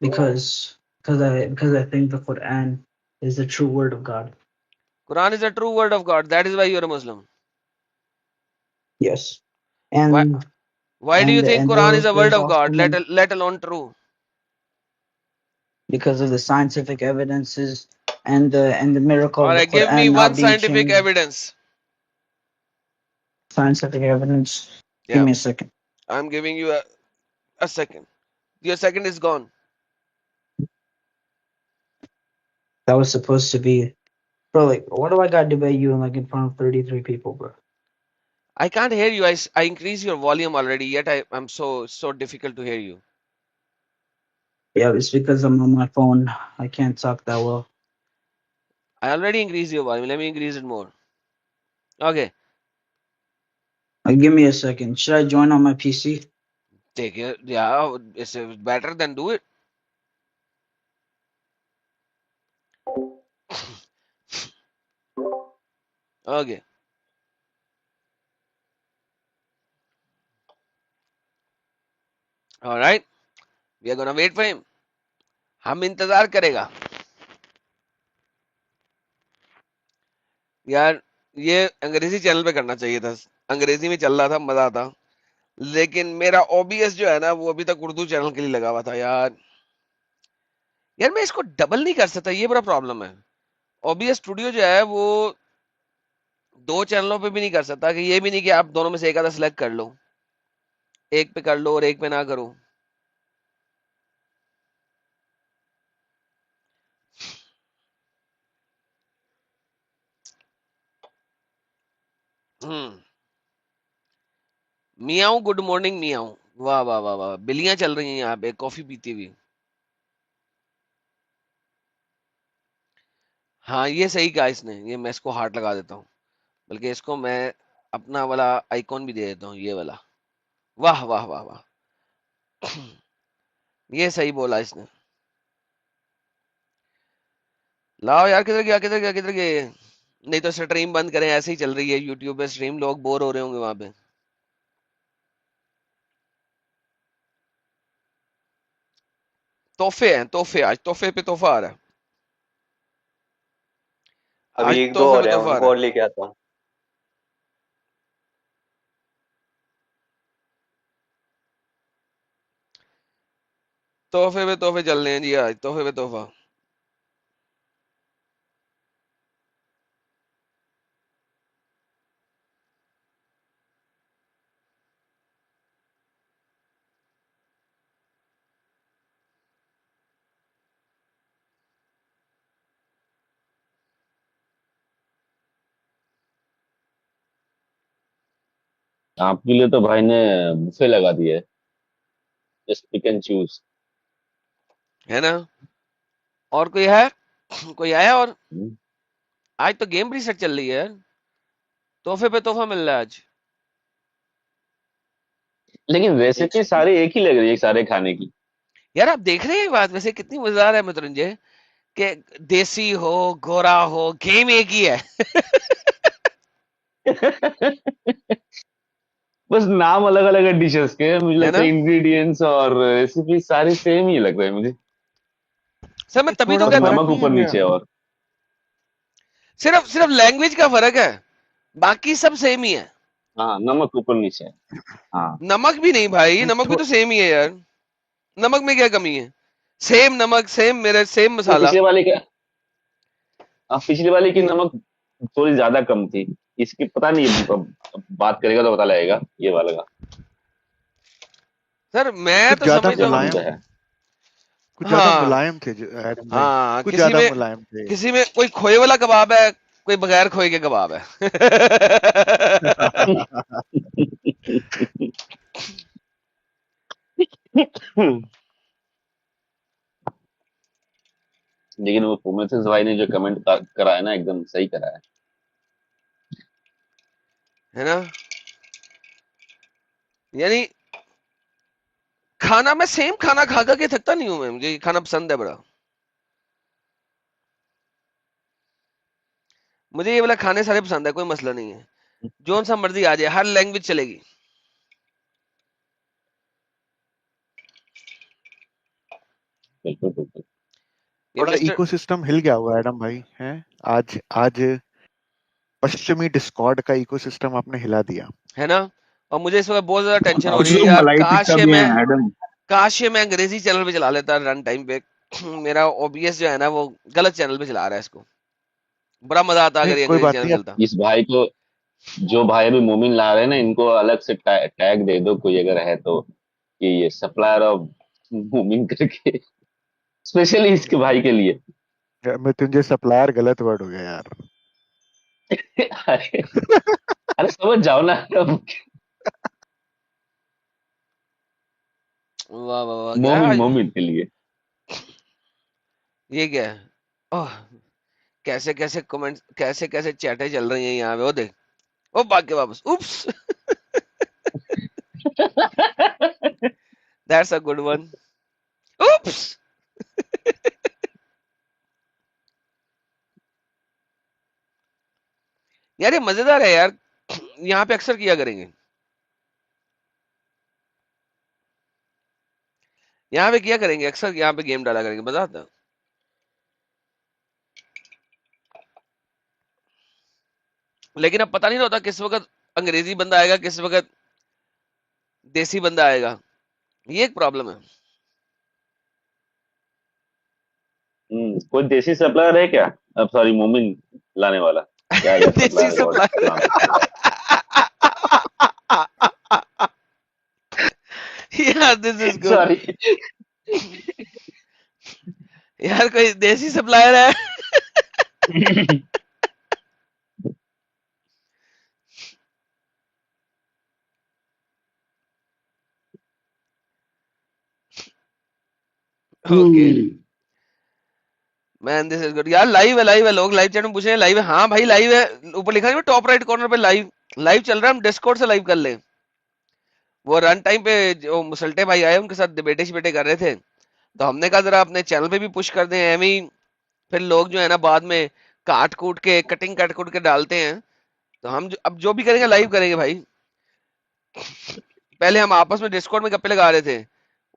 Because I think the Quran is the true word of God. Quran is a true word of God that is why you are a Muslim Yes. why And why do you think Quran is a word there's of God also let alone true because of the scientific evidences and the miracle all of the right give me Quran one not being scientific changed. evidence Scientific evidence. Give yeah me a second. I'm giving you a second your second is gone That was supposed to be, bro. Like, what do I got to debate you in front of 33 people, bro? I can't hear you I increase your volume already yet I'm so difficult to hear you Yeah, it's because I'm on my phone. I can't talk that well. I already increased your volume let me increase it more okay Give me a second. Should I join on my PC? Take it. Yeah, it's better than do it. Okay. All right. We are gonna wait for him. हम इंतजार करेगा यार. ये अंग्रेजी channel पे करना चाहिए था. अंग्रेजी में चल रहा था, मजा आता. लेकिन मेरा ओबीएस जो है ना, वो अभी तक उर्दू चैनल के लिए लगा हुआ था यार. यार मैं इसको डबल नहीं कर सकता, ये बड़ा प्रॉब्लम है. ओबीएस स्टूडियो जो है वो दो चैनलों पे भी नहीं कर सकता. कि ये भी नहीं कि आप दोनों में से एक आधा सिलेक्ट कर लो, एक पे कर लो और एक पे ना करो. हम्म. मियाऊ, गुड मॉर्निंग मियाऊ. वाह वाह वाह वाह, बिल्लियां चल रही हैं यहाँ पे कॉफी पीती हुई. हाँ ये सही कहा इसने. ये मैं इसको हार्ट लगा देता हूँ. बल्कि इसको मैं अपना वाला आइकॉन भी दे देता हूँ, ये वाला. वाह वाह वाह वाह. ये सही बोला इसने. लाओ यार, किधर गया किधर गया किधर गए. नहीं तो स्ट्रीम बंद करें, ऐसे ही चल रही है यूट्यूब पे स्ट्रीम, लोग बोर हो रहे होंगे वहां पे. तोहफे हैं तोहफे, आज तोहफे पे तोहफा आ रहा है. अभी आज एक दो तोहफे और पे है, तोहफा आ उनको रहा और है. लेके आता हूँ. तोहफे पे तोहफे चल रहे हैं जी, आज तोहफे पे तोहफा. आपके लिए तो भाई ने बुफे लगा दिया है. Just pick and choose. है ना. और कोई है? कोई आया? और आज तो गेम रिसेट चल रही है यार. तोहफे पे तोहफा मिल रहा है आज. लेकिन रेसिपी सारी एक ही लग रही है सारे खाने की. यार आप देख रहे हैं ये बात वैसे कितनी मजेदार है मतरंजय, कि देसी हो गोरा हो गेम एक ही है. बस नाम अलग अलग है डिशेस के. मुझे है लगता ना. है इंग्रेडिएंट्स और रेसिपी सारी सेम ही लग रहा है मुझे. सर मैं तभी तो थोड़ा बस कहता फर्क हूँ, नमक नहीं है ऊपर क्या? नीचे और. सिर्फ सिर्फ लैंग्वेज का फर्क है, बाकी सब सेम ही है. हाँ, नमक ऊपर नीचे. हाँ. नमक भी नहीं भाई, नमक भी तो सेम ही है यार. नमक में क्या कमी है? सेम नमक, सेम मेरे, सेम वो मसाला. पिछले वाले की नमक थोड़ी ज्यादा कम थी. इसकी पता नहीं, अब बात करेगा तो पता लगेगा ये वाला का. सर मैं कुछ तो ज्यादा समझता हूँ. मुलायम है. कुछ ज्यादा हाँ मुलायम थे एडम भाई. हाँ, कुछ किसी ज्यादा में मुलायम थे. किसी में कोई खोए वाला कबाब है, कोई बगैर खोए के कबाब है. लेकिन वो प्रोमेथियस भाई ने जो कमेंट करा है ना, एकदम सही करा है. है ना. यानी खाना, मैं सेम खाना खा खा के थकता नहीं हूं मैं. मुझे ये खाना पसंद है बड़ा. मुझे ये वाला खाने सारे पसंद है, कोई मसला नहीं है. जोन सा मर्जी आ जाए, हर लैंग्वेज चलेगी. बिल्कुल बिल्कुल. ये थोड़ा मिस्टर, इकोसिस्टम हिल गया हुआ एडम भाई हैं. आज आज पश्चिमी डिस्कॉर्ड का इकोसिस्टम आपने हिला दिया. है ना. और मुझे इस वक्त बहुत ज्यादा टेंशन हो कुछ रही है लोग यार. मलाई टिक्का भी हैं एडम. काश ये मैं अंग्रेजी चैनल पे चला लेता रन टाइम पे. मेरा ओबीएस जो है ना, वो गलत चैनल पे चला रहा है इसको. बड़ा मजा आता नहीं अगर ये कोई अंग्रेजी बात चैनल नहीं. चलता. इस भाई को, जो भाई अभी मोमिन ला रहे हैं ना, इनको अलग से टैग दे दो कोई अगर है तो, कि ये सप्लायर ऑफ मोमिन करके, स्पेशली इसके भाई के लिए. मृत्युंजय सप्लायर गलत वर्ड हो गया यार. अरे अरे समझ जाओ ना. वाह वाह वाह, क्या मोमिन आज मोमिन के लिए. ये क्या है. ओह, कैसे कैसे कमेंट, कैसे कैसे चैटें चल रही हैं यहाँ पे. वो देख, ओ भाग के वापस. उप्स. That's a good one. Oops. यार ये मजेदार है यार, यहाँ पे अक्सर किया करेंगे, यहाँ पे किया करेंगे अक्सर, यहाँ पे गेम डाला करेंगे, मजा आता है। लेकिन अब पता नहीं होता किस वक्त अंग्रेजी बंदा आएगा, किस वक्त देसी बंदा आएगा, ये एक प्रॉब्लम है। कोई देसी सप्लायर है क्या? अब सॉरी, मोमिन लाने वाला क्या है? देसी सप्लायर सप्लायर। यार दिस इज गुड। सॉरी, यार कोई देसी सप्लायर है? Okay man, this is good. यार लाइव है, लोग लाइव चैट में पूछ रहे हैं लाइव है। हाँ भाई लाइव है, ऊपर लिखा है टॉप राइट कॉर्नर पे लाइव, लाइव चल रहा है। हम डिस्कॉर्ड से लाइव कर ले। वो रन टाइम पे जो मुसल्टे भाई आए उनके साथ डिबेटे शिबेटे कर रहे थे, तो हमने कहा जरा अपने चैनल पे भी पुश कर दें, एवं ही फिर लोग जो है ना बाद में काट कूट के डालते हैं। तो हम अब जो भी करेंगे लाइव करेंगे भाई। पहले हम आपस में डिस्कॉर्ड में गप्पे लगा रहे थे,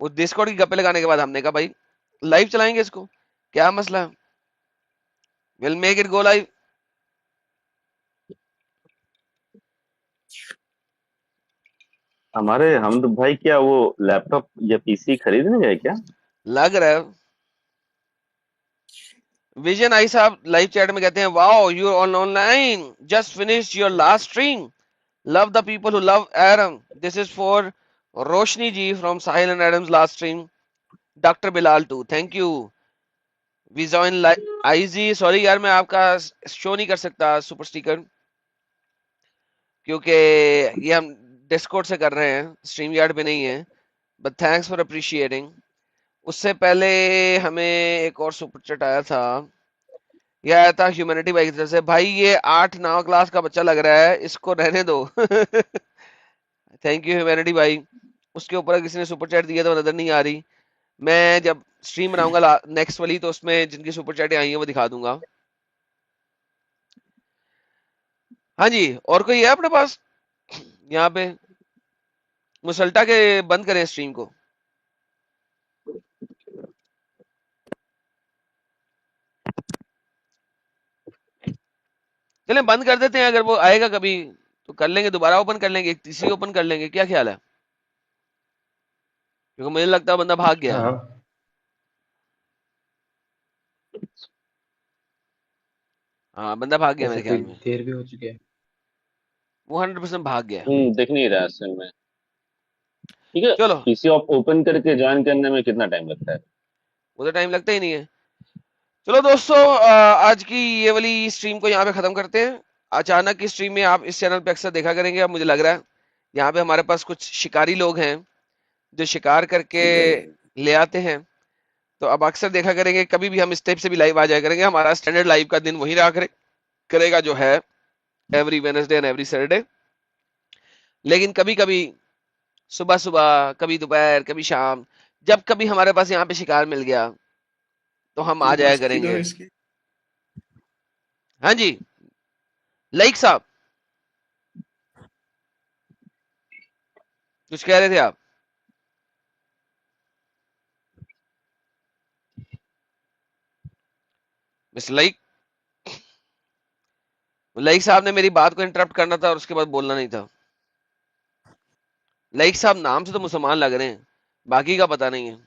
उस डिस्कॉर्ड की गप्पे लगाने के बाद हमने कहा भाई लाइव चलाएंगे इसको, क्या मसला है, will make it go live. हमारे हम तो भाई क्या वो लैपटॉप या पीसी खरीदने गए क्या? लग रहा है। विजन आई साहब लाइव चैट में कहते हैं wow you on online, just finish your last stream, love the people who love Adam, this is for Roshni ji from Sahil and Adam's last stream, doctor Bilal too, thank you. We join IG, sorry यार मैं आपका show नहीं कर सकता super sticker, क्योंकि ये हम Discord से कर रहे हैं, स्ट्रीम यार्ड पे नहीं है, बट थैंक्स फॉर अप्रिशिएटिंग। उससे पहले हमें एक और सुपर चैट आया था, यह आया था ह्यूमैनिटी भाई की तरफ से, भाई ये 8-9 क्लास का बच्चा लग रहा है, इसको रहने दो। थैंक यू ह्यूमैनिटी भाई। उसके ऊपर किसी ने सुपर चैट दिया तो नजर नहीं आ रही, मैं जब स्ट्रीम बनाऊंगा नेक्स्ट वाली तो उसमें जिनकी सुपर चैटें आई हैं वो दिखा दूंगा। हाँ जी, और कोई है अपने पास यहाँ पे? मुसल्टा के बंद करें स्ट्रीम को। चलें बंद कर देते हैं, अगर वो आएगा कभी तो कर लेंगे, दोबारा ओपन कर लेंगे, एक तीसरी ओपन कर लेंगे, क्या ख्याल है? क्योंकि मुझे लगता है बंदा भाग गया है। हाँ हाँ बंदा भाग गया ऐसे मेरे कोई ख्याल में, देर भी हो चुकी है। वो 100% भाग गया है। दिख नहीं रहा असल में। ठीक है, चलो पीसी ऑफ ओपन करके ज्वाइन करने में कितना टाइम लगता है? उधर टाइम लगता ही नहीं है। चलो दोस्तों आज की ये वाली स्ट्रीम को यहाँ पे खत्म करते हैं। अचानक की स्ट्रीम में आप इस चैनल पे अक्सर देखा करेंगे, अब मुझे लग रहा है यहाँ पे हमारे पास कुछ शिकारी लोग हैं जो शिकार करके ले आते हैं, तो अब अक्सर देखा करेंगे, कभी भी हम इस टाइप से भी लाइव आ जाया करेंगे। हमारा स्टैंडर्ड लाइव का दिन वही रहा करेगा जो है every Wednesday and every Saturday, लेकिन कभी कभी सुबह सुबह, कभी दोपहर, कभी शाम, जब कभी हमारे पास यहाँ पे शिकार मिल गया तो हम आ जाया करेंगे। हाँ जी लाइक साहब कुछ कह रहे थे आप? मिस्टर लाइक साहब ने मेरी बात को इंटरप्ट करना था और उसके बाद बोलना नहीं था। लाइक साहब नाम से तो मुसलमान लग रहे हैं, बाकी का पता नहीं है।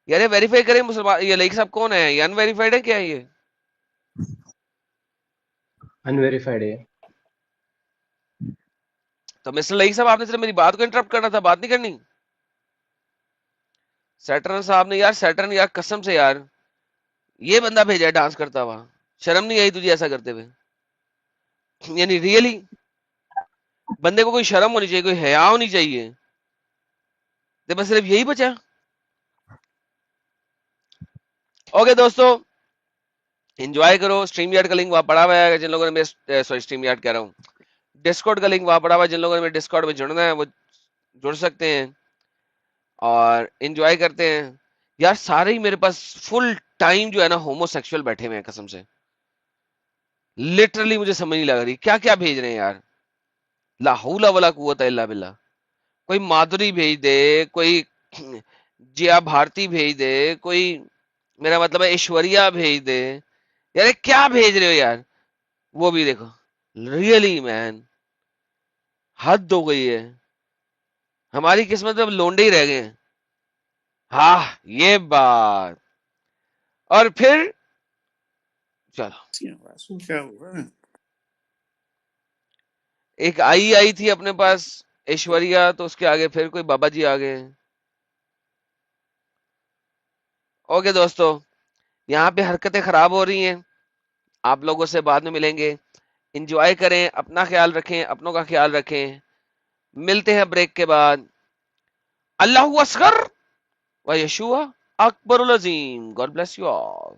यार ये वेरीफाई करें मुसलमान, ये लाइक साहब कौन है, ये अनवेरीफाइड है क्या ये? अनवेरीफाइड है। तो मिस्टर लाइक साहब आपने सिर्फ मेरी बात को इंटरप्ट करना था, बात नहीं करनी। सैटर्न साहब ने, यार सैटर्न यार कसम से यार, ये बंदा भेजा है डांस करता हुआ, शर्म नहीं आई तुझे ऐसा करते हुए? यानी रियली बंदे को कोई शर्म होनी चाहिए, कोई हया होनी चाहिए, तो बस सिर्फ यही बचा। ओके दोस्तों एंजॉय करो, स्ट्रीम यार्ड का लिंक वहां पड़ा हुआ है, जिन लोगों ने मेरे सॉरी स्ट्रीम यार्ड कह रहा हूँ, डिस्कॉर्ड का लिंक वहां पड़ा हुआ है, जिन लोगों ने मेरे डिस्कॉर्ड में जुड़ना है वो जुड़ सकते हैं। और एंजॉय करते हैं यार। सारे ही मेरे पास फुल टाइम जो है ना होमोसेक्सुअल बैठे हुए हैं कसम से। लिटरली मुझे समझ नहीं लग रही क्या क्या भेज रहे हैं यार। ला हौला वला कुव्वता इल्ला बिल्ला। कोई माधुरी भेज दे, कोई जिया भारती भेज दे, कोई मेरा मतलब है ऐश्वर्या भेज दे। यार ये क्या भेज रहे हो यार। वो भी देखो, रियली मैन हद हो गई है। हमारी किस्मत में अब लोंडे ही रह गए हैं। हाँ ये बात। और फिर चलो, एक आई थी अपने पास ऐश्वर्या, तो उसके आगे फिर कोई बाबा जी आ गए। ओके दोस्तों, यहाँ पे हरकतें खराब हो रही हैं। आप लोगों से बाद में मिलेंगे। एंजॉय करें, अपना ख्याल रखें, अपनों का ख्याल रखें। मिलते हैं ब्रेक के बाद। अल्लाहू अस्कर व यशुआ अकबरुल अजीम। God bless you all.